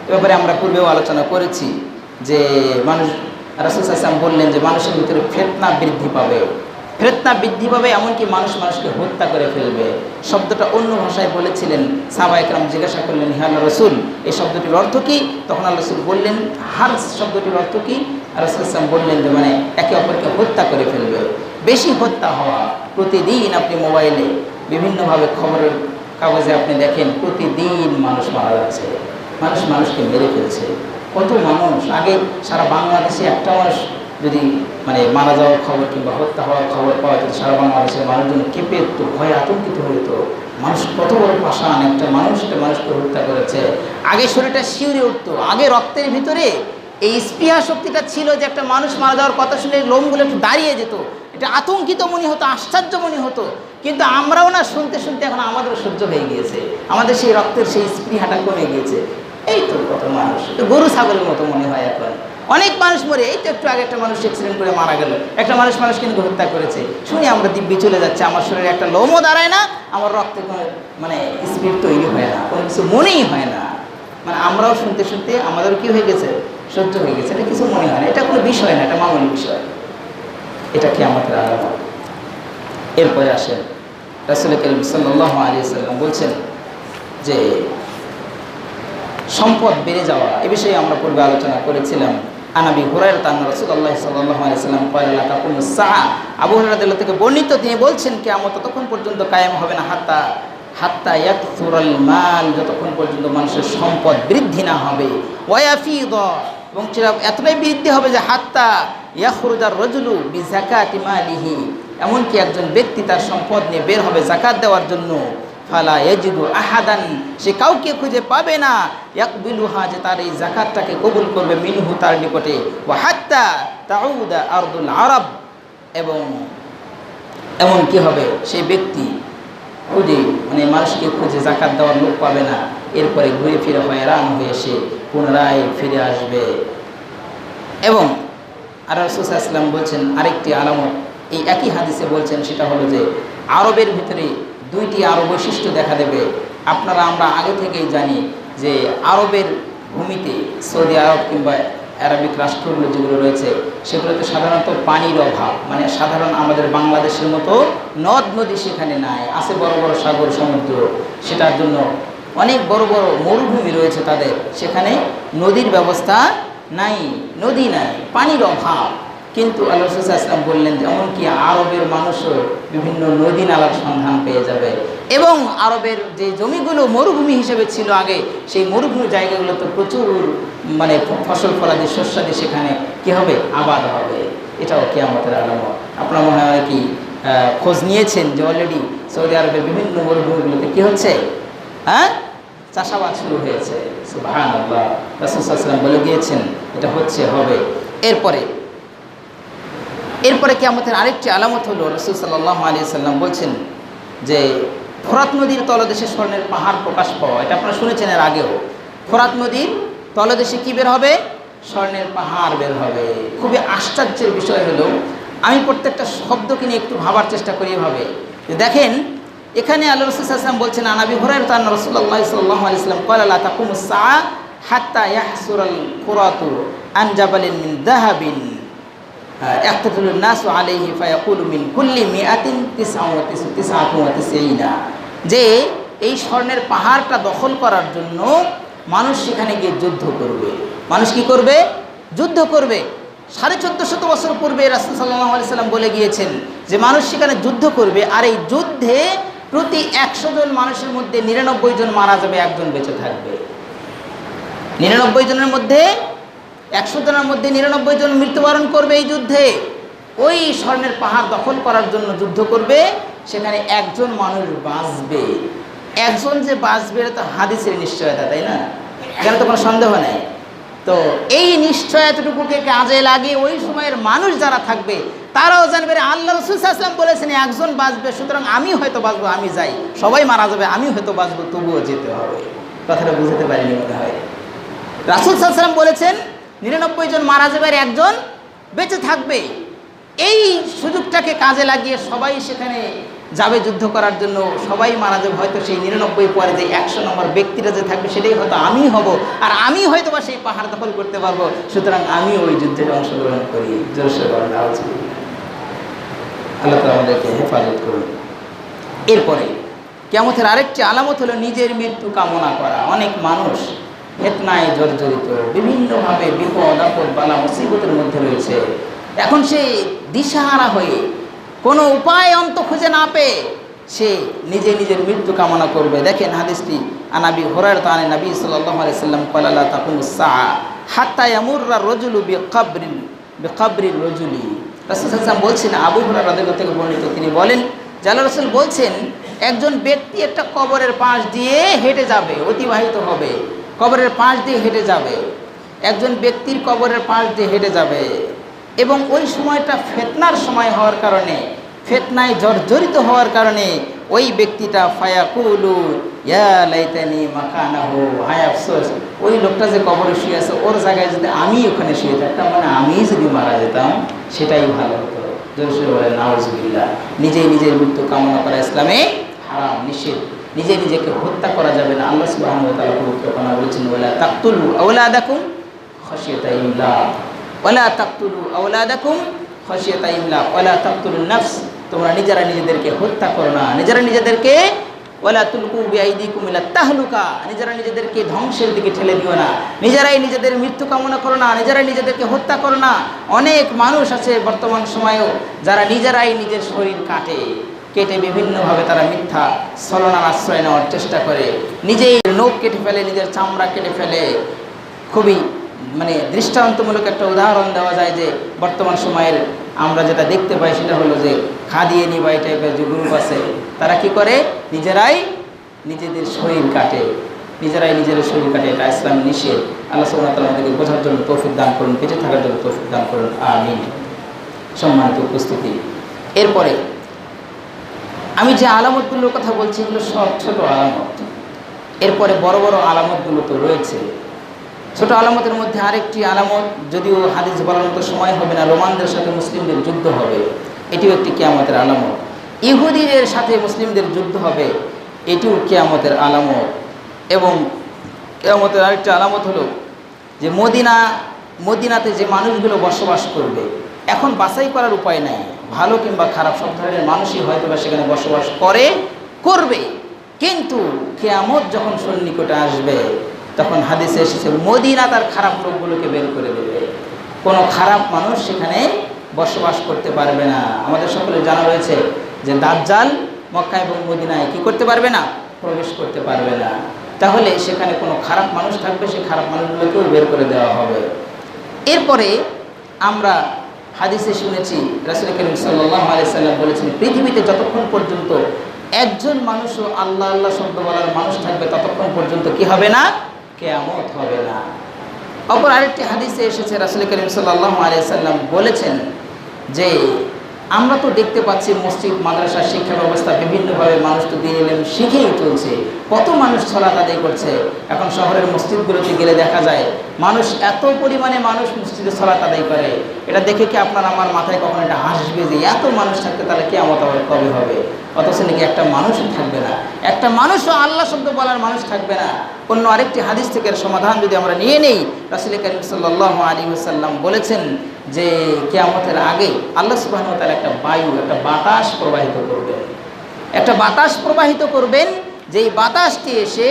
এ ব্যাপারে আমরা পূর্বেও আলোচনা করেছি যে মানুষ, রাসূল সাল্লাল্লাহু আলাইহি ওয়াসাল্লাম বললেন যে মানুষের ভিতরে ফিতনা বৃদ্ধি পাবে, ফিতনা বৃদ্ধি পাবে, এমনকি মানুষ মানুষকে হত্যা করে ফেলবে। শব্দটা অন্য ভাষায় বলেছিলেন। সাহাবায়ে কেরাম জিজ্ঞাসা করলেন, হে আল্লাহর রাসূল, এই শব্দটির অর্থ কী? তখন আল্লাহ রাসূল বললেন, হার্স শব্দটির অর্থ কী? রাসূল সাল্লাল্লাহু আলাইহি ওয়াসাল্লাম বললেন যে মানে একে অপরকে হত্যা করে ফেলবে। বেশি হত্যা হওয়া, প্রতিদিন আপনি মোবাইলে বিভিন্নভাবে খবরের কাগজে আপনি দেখেন প্রতিদিন মানুষ মারা যাচ্ছে, মানুষ মানুষকে মেরে ফেলছে। কত মানুষ, আগে সারা বাংলাদেশে একটা মানুষ যদি মানে মারা যাওয়ার খবর কিংবা হত্যা হওয়ার খবর পাওয়া যেত, সারা বাংলাদেশের মানুষজন কেঁপে তো ভয়ে আতঙ্কিত হইতো। মানুষ কত বড় পাষাণ, একটা মানুষকে হত্যা করেছে। আগে শরীরটা শিউরে উঠতো, আগে রক্তের ভিতরে এই স্পৃহা শক্তিটা ছিল যে একটা মানুষ মারা যাওয়ার কথা শুনে লোমগুলো একটু দাঁড়িয়ে যেত, এটা আতঙ্কিত মনে হতো, আশ্চর্য মনে হতো। কিন্তু আমরাও না শুনতে শুনতে এখন আমাদেরও সহ্য হয়ে গিয়েছে, আমাদের সেই রক্তের সেই স্পৃহাটা কমে গিয়েছে। এই তো কত মানুষ, গরু ছাগলের মতো মনে হয় এখন। অনেক মানুষ মরে, এই তো একটু আগে একটা মানুষ অ্যাক্সিডেন্ট করে মারা গেল, একটা মানুষ কিন্তু হত্যা করেছে, শুনি আমরা দিব্যি চলে যাচ্ছে, আমার শরীরে একটা লোমও দাঁড়ায় না, আমার রক্তে কোনো মানে স্পিড তৈরি হয় না, কোনো কিছু মনেই হয় না। মানে আমরাও শুনতে শুনতে আমাদেরও কী হয়ে গেছে, সহ্য হয়ে গেছে, এটা কিছু মনে হয় না, এটা কোনো বিষয় না, এটা মামুলি বিষয়। এটা কিয়ামতের আলামত। এরপরে আসেন রাসূল কারীম সাল্লাল্লাহু আলাইহি ওয়াসাল্লাম বলছেন যে সম্পদ বেড়ে যাওয়া, এ বিষয়ে আমরা পূর্বে আলোচনা করেছিলাম। আনাবি হুরায়রা আন্না রাসূলুল্লাহ সাল্লাল্লাহু আলাইহি ওয়াসাল্লাম ক্বালা লা তাকুমুস সাআ, আবু হুরায়রা রাদিয়াল্লাহু থেকে বর্ণিত, তিনি বলছেন কিয়ামত ততক্ষণ পর্যন্ত কায়েম হবে না হাত্তা ইয়াকসুরাল মাল, যতক্ষণ পর্যন্ত মানুষের সম্পদ বৃদ্ধি না হবে, ওয়া ইয়াফিদা, এবং সেটা এতটাই বৃদ্ধি হবে যে হাত্তা ইয়াখরুজার রাজুলু বিযাকাতি মালিহি, এমনকি একজন ব্যক্তি তার সম্পদ নিয়ে বের হবে যাকাত দেওয়ার জন্য, ফালা ইয়াজিদু আহাদান, সে কাউকে খুঁজে পাবে না, ইয়াকবিলুহা, যে তার এই যাকাতটাকে কবুল করবে, মিনহু, তার নিকটে, ওয়া হাত্তা তাউদা আরদুল আরব, এবং এমন কি হবে সেই ব্যক্তি খুঁজে মানে মানুষকে খুঁজে যাকাত দেওয়ার লোক পাবে না, এরপরে ঘুরে ফিরে হয়রান হয়ে সে পুনরায় ফিরে আসবে। এবং আর রাসূল সাল্লাল্লাহু আলাইহি ওয়াসাল্লাম বলছেন আরেকটি আলামত এই একই হাদিসে বলছেন, সেটা হলো যে আরবের ভিতরে দুইটি আরো বৈশিষ্ট্য দেখা দেবে। আমরা আগে থেকেই জানি যে আরবের ভূমিতে, সৌদি আরব কিংবা আরবিক রাষ্ট্রগুলো যেগুলো রয়েছে সেগুলোতে সাধারণত পানির অভাব, মানে সাধারণ আমাদের বাংলাদেশের মতো নদ নদী সেখানে নাই, আছে বড় বড় সাগর সমুদ্র, সেটার জন্য অনেক বড় বড় মরুভূমি রয়েছে তাদের, সেখানে নদীর ব্যবস্থা নাই, নদী নাই, পানির অভাব। কিন্তু আল্লাহ রাসূল সাল্লাল্লাহু আলাইহি ওয়াসাল্লাম বললেন যে এমনকি আরবের মানুষও বিভিন্ন নদী নালার সন্ধান পেয়ে যাবে, এবং আরবের যে জমিগুলো মরুভূমি হিসেবে ছিল আগে, সেই মরুভূমি জায়গাগুলোতে প্রচুর মানে ফসল ফলাদি শস্যাদি সেখানে কি হবে, আবাদ হবে। এটাও কিয়ামতের আলামত। আপনারা মনে হয় কি খোঁজ নিয়েছেন যে অলরেডি সৌদি আরবের বিভিন্ন মরুভূমিগুলোতে কি হচ্ছে, চাষাবাদ শুরু হয়েছে। সুবহানাল্লাহ, রাসূল সাল্লাল্লাহু আলাইহি ওয়াসাল্লাম বলে গিয়েছেন এটা হচ্ছে, হবে। এরপরে কিয়ামতের আরেকটি আলামত হলো, রাসূল সাল্লাল্লাহু আলাইহি ওয়াসাল্লাম বলছেন যে ফোরাত নদীর তলদেশে স্বর্ণের পাহাড় প্রকাশ পাওয়া, এটা আপনারা শুনেছেন এর আগেও। ফোরাত নদীর তলদেশে কি বের হবে, স্বর্ণের পাহাড় বের হবে। খুবই আশ্চর্যের বিষয় হলো, আমি প্রত্যেকটা শব্দকে নিয়ে একটু ভাবার চেষ্টা করি এভাবে যে দেখেন, এখানে আল্লাহ রাসূল সাল্লাল্লাহু আলাইহি ওয়াসাল্লাম বলছেন আনাবি হুরায়রা আন্না রাসূলুল্লাহ সাল্লাল্লাহু আলাইহি ওয়াসাল্লাম ক্বালা লা তাকুমুস সাআ হাত্তা ইয়াহসুরাল ফুরাতু আন জাবালিন মিন যাহাবিন ইয়াক্তাতুলুন নাসু আলাইহি ফায়াকুলু মিন কুল্লি মিআতিন 99, যে এই স্বর্ণের পাহাড়টা দখল করার জন্য মানুষ সেখানে গিয়ে যুদ্ধ করবে। মানুষ কি করবে, যুদ্ধ করবে। 1450 বছর পূর্বে রাসূল সাল্লাল্লাহু আলাইহি ওয়াসাল্লাম বলে গিয়েছেন যে মানুষ সেখানে যুদ্ধ করবে, আর এই যুদ্ধে প্রতি 100 জন মানুষের মধ্যে 99 জন মারা যাবে, একজন বেঁচে থাকবে। 99 জনের মধ্যে 100 জনের মধ্যে 99 জন মৃত্যুবরণ করবে এই যুদ্ধে। ওই স্বর্ণের পাহাড় দখল করার জন্য যুদ্ধ করবে, সেখানে একজন মানুষ বাঁচবে। একজন যে বাঁচবে এটা তো হাদিসের নিশ্চয়তা, তাই না? এখানে তো কোনো সন্দেহ নেই। তো এই নিশ্চয়তাটুকুকে কাজে লাগিয়ে ওই সময়ের মানুষ যারা থাকবে তারাও জানবে আল্লাহ রাসূল সাল্লাল্লাহু আলাইহি ওয়াসাল্লাম বলেছেন একজন বাঁচবে, সুতরাং আমি হয়তো বাঁচবো, আমি যাই। সবাই মারা যাবে, আমি হয়তো বাঁচবো, তবুও যেতে হবে। কথাটা বুঝতে পারিনি মনে হয়। রাসূল সাল্লাল্লাহু আলাইহি ওয়াসাল্লাম বলেছেন 99 জন মারা যাবে আর একজন বেঁচে থাকবে। এই সুযোগটাকে কাজে লাগিয়ে সবাই সেখানে যাবে যুদ্ধ করার জন্য, সবাই মারা যাবে। হয়তো সেই 99 পরে যে 100 নম্বর ব্যক্তিটা যে থাকবে সেটাই হয়তো আমি হব, আর আমি হয়তো বা সেই পাহাড় দখল করতে পারবো, সুতরাং আমি ওই যুদ্ধে অংশগ্রহণ করি। জোরসে বলেন আলহামদুলিল্লাহ। আল্লাহ তাআলা আমাদেরকে হেফাজত করুন। এরপরে কিয়ামতের আরেকটি আলামত হলো নিজের মৃত্যু কামনা করা। অনেক মানুষ ফিতনায় জর্জরিত, বিভিন্নভাবে বিপদ আপদ বালা মুসিবতের মধ্যে রয়েছে। এখন সে দিশাহারা হয়ে কোনো উপায় অন্ত খুঁজে না পেয়ে সে নিজের মৃত্যু কামনা করবে। দেখেন হাদিসটি আনাবি হুরায়রা আন নবী সাল্লাল্লাহু আলাইহি সাল্লাম ক্বালা লা তাকুমুস সাআ হাত্তা ইয়ামুররা রাজুলু বিকবরির রাজুলি। রাসূল সাল্লাল্লাহু আলাইহি ওয়াসাল্লাম বলছেন, আবু হুরায়রা রাদিয়াল্লাহু থেকে বর্ণিত, তিনি বলেন যে আল্লাহর রাসূল বলছেন একজন ব্যক্তি একটা কবরের পাশ দিয়ে হেঁটে যাবে, অতিবাহিত হবে, কবরের পাশ দিয়ে হেঁটে যাবে, একজন ব্যক্তির কবরের পাশ দিয়ে হেঁটে যাবে, এবং ওই সময়টা ফিতনার সময় হওয়ার কারণে, ফিতনায় জর্জরিত হওয়ার কারণে ওই ব্যক্তিটা ফায়াকুলু ইয়া লাইতানি মাকানাহু, হায় আফসোস, ওই লোকটা যে কবরে শুয়ে আছে ওর জায়গায় যদি আমি ওখানে শুয়ে থাকতাম, মানে আমি যদি মারা যেতাম সেটাই ভালো হতো। জোরসে বলেন নাউজুবিল্লাহ। নিজের মৃত্যু কামনা করা ইসলামে হারাম, নিষেধ। নিজেকে হত্যা করা যাবে না। আল্লাহ সুবহানাহু ওয়া তাআলা পবিত্রকরণে বলেছেন ওয়ালা তাকতুলু আওলাদাকুম খাশিয়াতা ইমলাক, ওয়ালা তাকতুলু আওলাদাকুম খাশিয়াতা ইমলাক, ওয়ালা তাকতুলুন নাফস, তোমরা নিজেদেরকে হত্যা করো না, নিজেদেরকে ওয়ালা তুলকু বিআইদিকুম ইলা তাহলুকা, নিজেদেরকে ধ্বংসের দিকে ঠেলে দিও না, নিজেরাই নিজেদের মৃত্যু কামনা করো না, নিজেদেরকে হত্যা করো না। অনেক মানুষ আছে বর্তমান সময়েও যারা নিজেরাই নিজের শরীর কেটে বিভিন্নভাবে তারা মিথ্যা ছলনার আশ্রয় নেওয়ার চেষ্টা করে, নিজেই নখ কেটে ফেলে, নিজের চামড়া কেটে ফেলে। খুবই দৃষ্টান্তমূলক একটা উদাহরণ দেওয়া যায় যে বর্তমান সময়ের আমরা যেটা দেখতে পাই সেটা হলো যে খাদিয়ানি বা এই টাইপের যে গ্রুপ আছে, তারা কি করে নিজেরাই নিজেদের শরীর কাটে। এটা ইসলাম নিষেধ। আল্লাহ সুবহানাহু ওয়া তাআলা আমাদেরকে বোঝার জন্য তৌফিক দান করুন, বেঁচে থাকার জন্য তৌফিক দান করুন, আমিন। সম্মানিত উপস্থিতি, এরপরে আমি যে আলামতগুলোর কথা বলছি এগুলো সব ছোট আলামত। এরপরে বড় বড় আলামতগুলো তো রয়েছে। ছোট আলামতের মধ্যে আরেকটি আলামত, যদিও হাদিস বলার মতো সময় হবে না, রোমানদের সাথে মুসলিমদের যুদ্ধ হবে, এটিও একটি কিয়ামতের আলামত। ইহুদিদের সাথে মুসলিমদের যুদ্ধ হবে, এটিও কিয়ামতের আলামত। এবং কিয়ামতের আরেকটি আলামত হলো যে মদিনাতে যে মানুষগুলো বসবাস করবে, এখন বাছাই করার উপায় নাই, ভালো কিংবা খারাপ সব ধরনের মানুষই হয়তো বা সেখানে বসবাস করবে, কিন্তু কিয়ামত যখন সন্নিকটে আসবে তখন হাদিসে এসেছে মদিনা তার খারাপ লোকগুলোকে বের করে দেবে, কোনো খারাপ মানুষ সেখানে বসবাস করতে পারবে না। আমাদের সকলের জানা রয়েছে যে দাজ্জাল মক্কা এবং মদিনায় কি করতে পারবে না, প্রবেশ করতে পারবে না। তাহলে সেখানে কোনো খারাপ মানুষ থাকবে, সেই খারাপ মানুষগুলোকেও বের করে দেওয়া হবে। এরপরে আমরা হাদিসে শুনেছি রাসূল করিম সাল্লাল্লাহু আলাইহি সাল্লাম বলেছেন, পৃথিবীতে যতক্ষণ পর্যন্ত একজন মানুষও আল্লাহ আল্লাহ শব্দ বলার মানুষ থাকবে ততক্ষণ পর্যন্ত কি হবে না, কিয়ামত হবে না। অপর আরেকটি হাদিসে এসেছে রাসূল করিম সাল্লাল্লাহু আলাইহি সাল্লাম বলেছেন যে আমরা তো দেখতে পাচ্ছি মসজিদ মাদ্রাসা শিক্ষা ব্যবস্থা বিভিন্নভাবে মানুষ তো দিন ইলম শিখেই চলছে, কত মানুষ সালাত আদায় করছে। এখন শহরের মসজিদগুলোতে গেলে দেখা যায় মানুষ এত পরিমাণে মানুষ মসজিদে সালাত আদায় করে, এটা দেখে কি আপনার আমার মাথায় কখনো এটা হাসবে যে এত মানুষ থাকতে তাহলে কিয়ামত আবার কবে হবে? অথচ নাকি একটা মানুষও থাকবে না, একটা মানুষও আল্লাহ শব্দ বলার মানুষ থাকবে না। অন্য আরেকটি হাদিস থেকে সমাধান যদি আমরা নিয়ে নেই, রাসূল করিম সাল্লাল্লাহু আলাইহি ওয়াসাল্লাম বলেছেন যে কিয়ামতের আগে আল্লাহ সুবহানাহু ওয়া তাআলা একটা বাতাস প্রবাহিত করবেন, যেই বাতাসটি এসে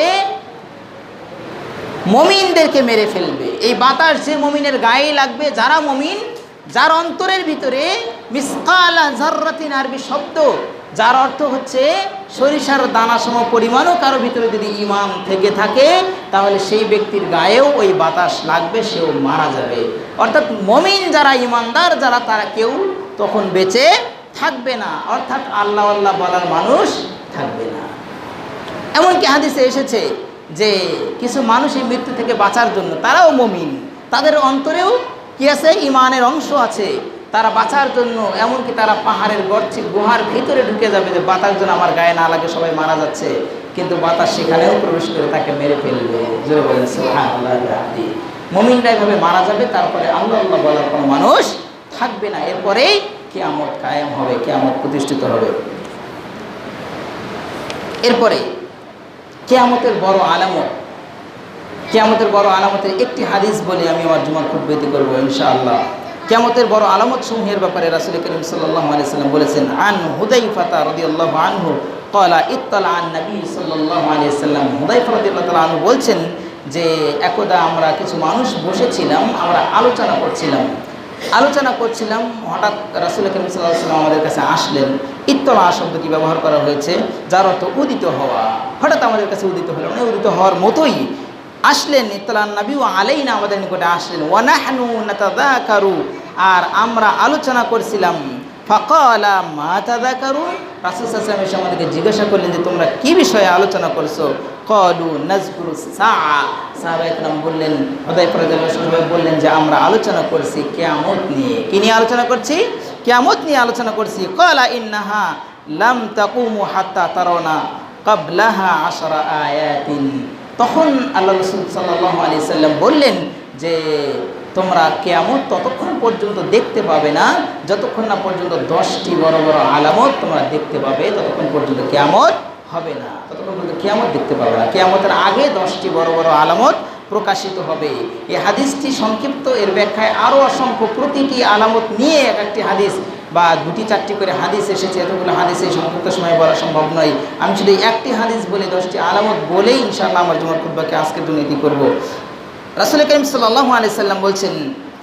মুমিনদেরকে মেরে ফেলবে। এই বাতাস যে মুমিনের গায়ে লাগবে, যারা মুমিন, যার অন্তরের ভিতরে মিসকালা যাররাতিন, আরবি শব্দ যার অর্থ হচ্ছে সরিষার দানা সম পরিমাণও কারো ভিতরে যদি ঈমান থেকে থাকে তাহলে সেই ব্যক্তির গায়েও ওই বাতাস লাগবে, সেও মারা যাবে। অর্থাৎ মুমিন যারা, ঈমানদার যারা, তারা কেউ তখন বেঁচে থাকবে না, অর্থাৎ আল্লাহ আল্লাহ বলার মানুষ থাকবে না। এমনকি হাদিসে এসেছে যে কিছু মানুষ এই মৃত্যু থেকে বাঁচার জন্য, তারাও মুমিন, তাদের অন্তরেও কি আছে, ইমানের অংশ আছে, তারা বাঁচার জন্য এমনকি তারা পাহাড়ের গর্তে গুহার ভিতরে ঢুকে যাবে যে বাতাস যেন আমার গায়ে না লাগে, সবাই মারা যাচ্ছে, কিন্তু বাতাস সেখানেও প্রবেশ করে তাকে মেরে ফেলবে। জোরে বলেন সুবহানাল্লাহ। মুমিনরা এভাবে মারা যাবে, তারপরে আল্লাহ আল্লাহ বলার কোনো মানুষ থাকবে না, এরপরেই কিয়ামত কায়েম হবে, কিয়ামত প্রতিষ্ঠিত হবে। এরপরে কিয়ামতের বড় আলামত, কিয়ামতের বড় আলামতের একটি হাদিস বলে আমি আমার জুমার খুতবা করব ইনশাআল্লাহ। কিয়ামতের বড় আলামত সমূহের ব্যাপারে রাসূল করিম সাল্লাল্লাহু আলাইহি ওয়াসাল্লাম বলেছেন, আন হুযায়ফা রাদিয়াল্লাহু আনহু ক্বালা ইত্তালা আন নবী সাল্লাল্লাহু আলাইহি ওয়াসাল্লাম, হুযায়ফা রাদিয়াল্লাহু তাআলা আনহু বলছেন যে একদা আমরা কিছু মানুষ বসেছিলাম, আমরা আলোচনা করছিলাম, হঠাৎ রাসূল করিম সাল্লাল্লাহু আলাইহি ওয়াসাল্লাম আমাদের কাছে আসলেন। ইত্তলা শব্দটি ব্যবহার করা হয়েছে, যার অর্থ উদিত হওয়া। হঠাৎ আমাদের কাছে উদিত হলো, মানে উদিত হওয়ার মতোই আসলেন। ইত্তলান নবী আলাইনা, আমাদের নিকটে আসলেন। ওয়া নাহনু নাতাযাকারু, আর আমরা আলোচনা করছিলাম। ফাকালা মা তাযাকারুন, রাসূল সাল্লাল্লাহু আলাইহি ওয়াসাল্লাম আমাদেরকে জিজ্ঞাসা করলেন যে তোমরা কি বিষয়ে আলোচনা করছো? ক্বালু নাযকুরু সাআ, সাহাবায়ে কেরাম বললেন, হুযায়ফা রাদিয়াল্লাহু আনহু বললেন যে আমরা আলোচনা করছি কিয়ামত নিয়ে। কি নিয়ে আলোচনা করছি? কিয়ামত নিয়ে আলোচনা করছি। ক্বালা ইন্নাহা লাম তাকুমু হাত্তা তারাউনা ক্বাবলাহা 10 আয়াতিন, তখন আল্লাহ রাসূল সাল্লাল্লাহু আলাইহি সাল্লাম বললেন যে তোমরা কিয়ামত ততক্ষণ পর্যন্ত দেখতে পাবে না যতক্ষণ না পর্যন্ত 10টি বড় বড় আলামত তোমরা দেখতে পাবে, ততক্ষণ পর্যন্ত কিয়ামত হবে না, ততক্ষণ পর্যন্ত কিয়ামত দেখতে পাবে না। কিয়ামতের আগে 10টি বড় বড় আলামত প্রকাশিত হবে। এই হাদিসটি সংক্ষিপ্ত, এর ব্যাখ্যায় আরও অসংখ্য, প্রতিটি আলামত নিয়ে এক একটি হাদিস বা 2-4টি করে হাদিস এসেছে। এতগুলো হাদিস এই সংক্ষিপ্ত সময় বলা সম্ভব নয়। আমি শুধু একটি হাদিস বলে 10টি আলামত বলেই ইনশাআল্লাহ আমার জুমার খুতবাকে আজকের জন্য ইতি করব। রাসূল করিম সাল্লাল্লাহু আলাইহি সাল্লাম বলছেন,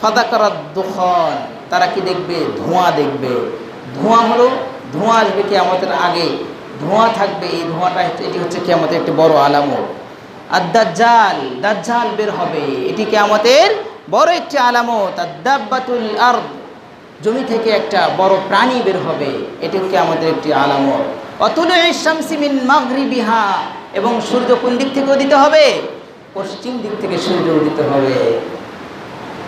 ফাযাকারাদ দুখান, তারা কি দেখবে? ধোঁয়া দেখবে। ধোঁয়া হলো, ধোঁয়া আসবে কিয়ামতের আগে, ধোঁয়া থাকবে। এই ধোঁয়াটা, এটি হচ্ছে কিয়ামতের একটি বড় আলামত। আর দাজ্জাল, দাজ্জাল বের হবে, এটি কিয়ামতের বড় একটি আলামত। আর দাব্বাতুল আরদ, জমি থেকে একটা বড় প্রাণী বের হবে, এটি কিয়ামতের একটি আলামত। অতুলুইশ শামসি মিন মাগরিবিহা, এবং সূর্য কোন দিক থেকে উদিত হবে? পশ্চিম দিক থেকে সূর্য উদিত হবে,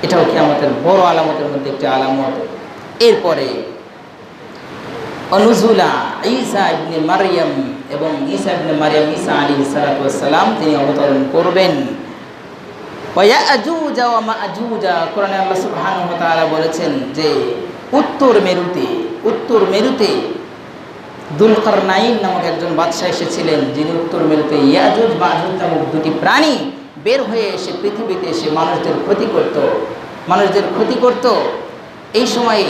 এটাও কিয়ামতের বড় আলামতের মধ্যে একটি আলামত। এরপরে অনুজুলা ঈসা ইবনে মারইয়াম, এবং ঈসা ইবনে মারইয়াম, ঈসা আলাইহিস সালাতু ওয়াস সালাম, তিনি অবতরণ করবেন। ওয়া ইয়াজুজ ওয়া মাজুজ, কোরআনে আল্লাহ সুবহানাহু ওয়া তাআলা বলেছেন যে উত্তর মেরুতে দুলকারনাইন নামক একজন বাদশা এসেছিলেন, যিনি উত্তর মেরুতে ইয়াজুজ মাজুজ নামক দুটি প্রাণী বের হয়ে এসে পৃথিবীতে এসে মানুষদের ক্ষতি করত। এই সময়ে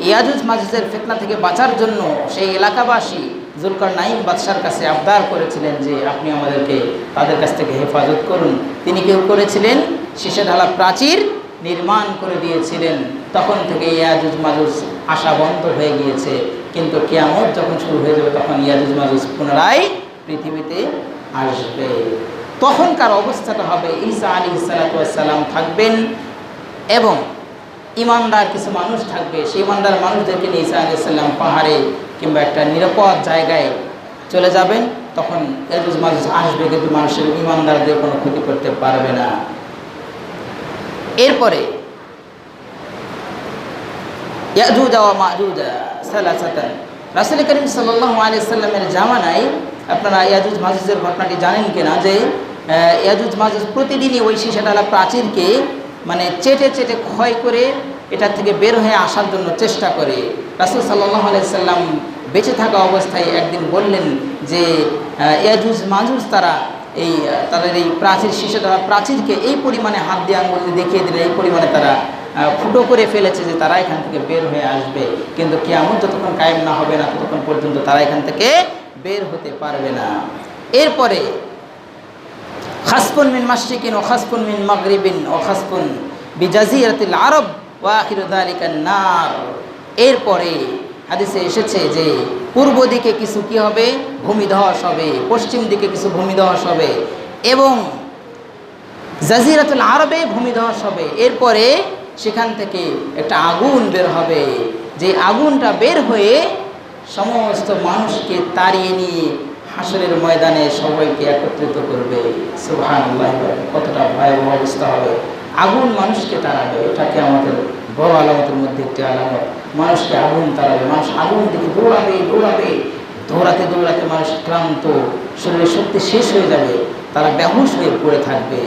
ইয়াজুজ মাজুজের ফিতনা থেকে বাঁচার জন্য সেই এলাকাবাসী যুলকারনাইন বাদশার কাছে আবদার করেছিলেন যে আপনি আমাদেরকে তাদের কাছ থেকে হেফাজত করুন। তিনি কেউ করেছিলেন, শীষে ঢালা প্রাচীর নির্মাণ করে দিয়েছিলেন। তখন থেকে ইয়াজুজ মাজুজ আসা বন্ধ হয়ে গিয়েছে, কিন্তু কিয়ামত যখন শুরু হয়ে যাবে তখন ইয়াজুজ মাজুজ পুনরায় পৃথিবীতে আসবে। তখনকার অবস্থাটা হবে ঈসা আলাইহিস সালাতু ওয়াস সালাম থাকবেন এবং ইমানদার কিছু মানুষ থাকবে। সেই ইমানদার মানুষদেরকে নিয়ে ঈসা আলাইহিস সালাম পাহাড়ে কিংবা একটা নিরাপদ জায়গায় চলে যাবেন। তখন ইয়াজুজ মাজুজ আসবে, কিন্তু মানুষের ইমানদারদের কোনো ক্ষতি করতে পারবে না। এরপরে ইয়াজুজ ওয়া মাজুজ সালাসাতান, রাসূল করিম সাল্লাল্লাহু আলাইহি সাল্লামের জামানায় আপনারা ইয়াজুজ মাজুজের ঘটনাটি জানেন কিনা, যে ইয়াজুজ মাজুজ প্রতিদিনই ওই শীষাডালা প্রাচীরকে মানে চেটে ক্ষয় করে এটার থেকে বের হয়ে আসার জন্য চেষ্টা করে। রাসূল সাল্লাল্লাহু আলাইহি সাল্লাম বেঁচে থাকা অবস্থায় একদিন বললেন যে ইয়াজুজ মাজুজ তাদের এই প্রাচীর, শীষাডালা প্রাচীরকে এই পরিমাণে হাত দিয়ে আঙুল দিয়ে দেখিয়ে দিলে এই পরিমাণে তারা ফুটো করে ফেলেছে যে তারা এখান থেকে বের হয়ে আসবে, কিন্তু কিয়ামত যতক্ষণ কায়েম না হবে না ততক্ষণ পর্যন্ত তারা এখান থেকে বের হতে পারবে না। এরপরে খাসফুন মিন মাশরিকিন ওয়া খাসফুন মিন মাগরিবিন ওয়া খাসফুন বিজাজিরাতিল আরব ওয়া আখিরু যালিকান নার। এরপরে হাদিসে এসেছে যে পূর্ব দিকে কিছু কি হবে? ভূমিধস হবে, পশ্চিম দিকে কিছু ভূমিধস হবে এবং জাজিরাতুল আরবে ভূমিধস হবে। এরপরে সেখান থেকে একটা আগুন বের হবে, যে আগুনটা বের হয়ে সমস্ত মানুষকে তাড়িয়ে নিয়ে হাসরের ময়দানে সবাইকে একত্রিত করবে। সুবহানাল্লাহ, কতটা ভয়াবহ অবস্থা হবে। আগুন মানুষকে তাড়াবে, এটাকে আমাদের বড় আলামতের মধ্যে একটি আলামত। মানুষকে আগুন তাড়াবে, মানুষ আগুন দিকে দৌড়াবে দৌড়াবে, দৌড়াতে দৌড়াতে মানুষ ক্লান্ত, শরীরের শক্তি শেষ হয়ে যাবে, তারা বেহুশ হয়ে পড়ে থাকবে।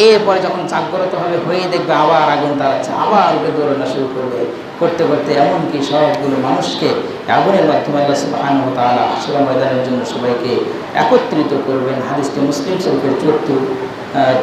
এরপরে যখন জাগ্রত হবে হয়ে দেখবে আবার আগুন তাড়াচ্ছে, আবার উঠে দৌড়ানো শুরু করবে, করতে করতে এমনকি সবগুলো মানুষকে আগুনের মাধ্যমে আল্লাহ সুবহানাহু ওয়া তাআলা হাসরের ময়দানের জন্য সবাইকে একত্রিত করবেন। হাদিসটি মুসলিম শরীফের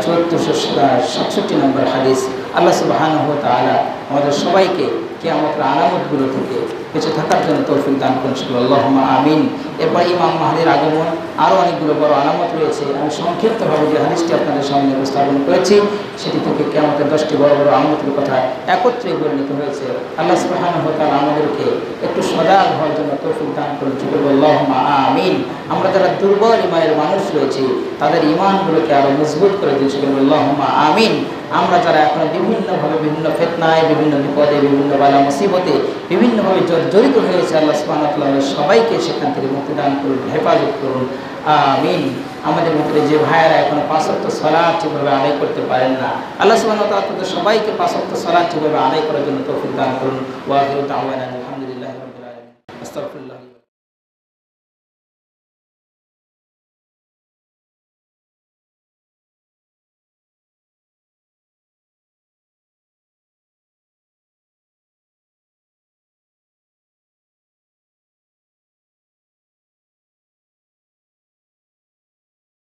7467 নম্বর হাদিস। আল্লাহ সুবহানাহু ওয়া তাআলা আমাদের সবাইকে কিয়ামতের আলামতগুলো থেকে বেঁচে থাকার জন্য তৌফিক দান করুন, আল্লাহুম্মা আমিন। এরপর ইমাম মাহদির আগমন, আরও অনেকগুলো বড় আলামত রয়েছে। আমি সংক্ষিপ্তভাবে যে হাদিসটি আপনাদের সামনে উপস্থাপন করেছি সেটি থেকে কিয়ামতের 10টি বড় বড় আলামতের কথা একত্রে বর্ণিত হয়েছে। আল্লাহ সুবহানাহু ওয়া তাআলা আমাদেরকে একটু সজাগ হওয়ার জন্য তৌফিক দান করুন, আল্লাহুম্মা আমিন। আমরা যারা দুর্বল ইমানের মানুষ রয়েছি তাদের ইমানগুলোকে আরও মজবুত করে দিন, আল্লাহুম্মা আমিন। আমরা যারা এখন বিভিন্নভাবে বিভিন্ন ফিতনায়, বিভিন্ন বিপদে, বিভিন্ন বালা মুসিবতে বিভিন্নভাবে জড়িত হয়েছে, আল্লাহ সুবহানাহু ওয়া তাআলা সবাইকে সেখান থেকে মুক্তি দান করুন, হেফাজত করুন, আমিন। আমাদের মধ্যে যে ভাইয়েরা এখন 5 ওয়াক্ত সালাত ঠিকভাবে আদায় করতে পারেন না, আল্লাহ সুবহানাহু ওয়া তাআলা তাদের সবাইকে 5 ওয়াক্ত সালাত ঠিকভাবে আদায় করার জন্য তৌফিক দান করুন। ওয়া আখিরু দাওয়ানা আলহামদুলিল্লাহি রাব্বিল আলামিন। আস্তাগফিরুল্লাহ।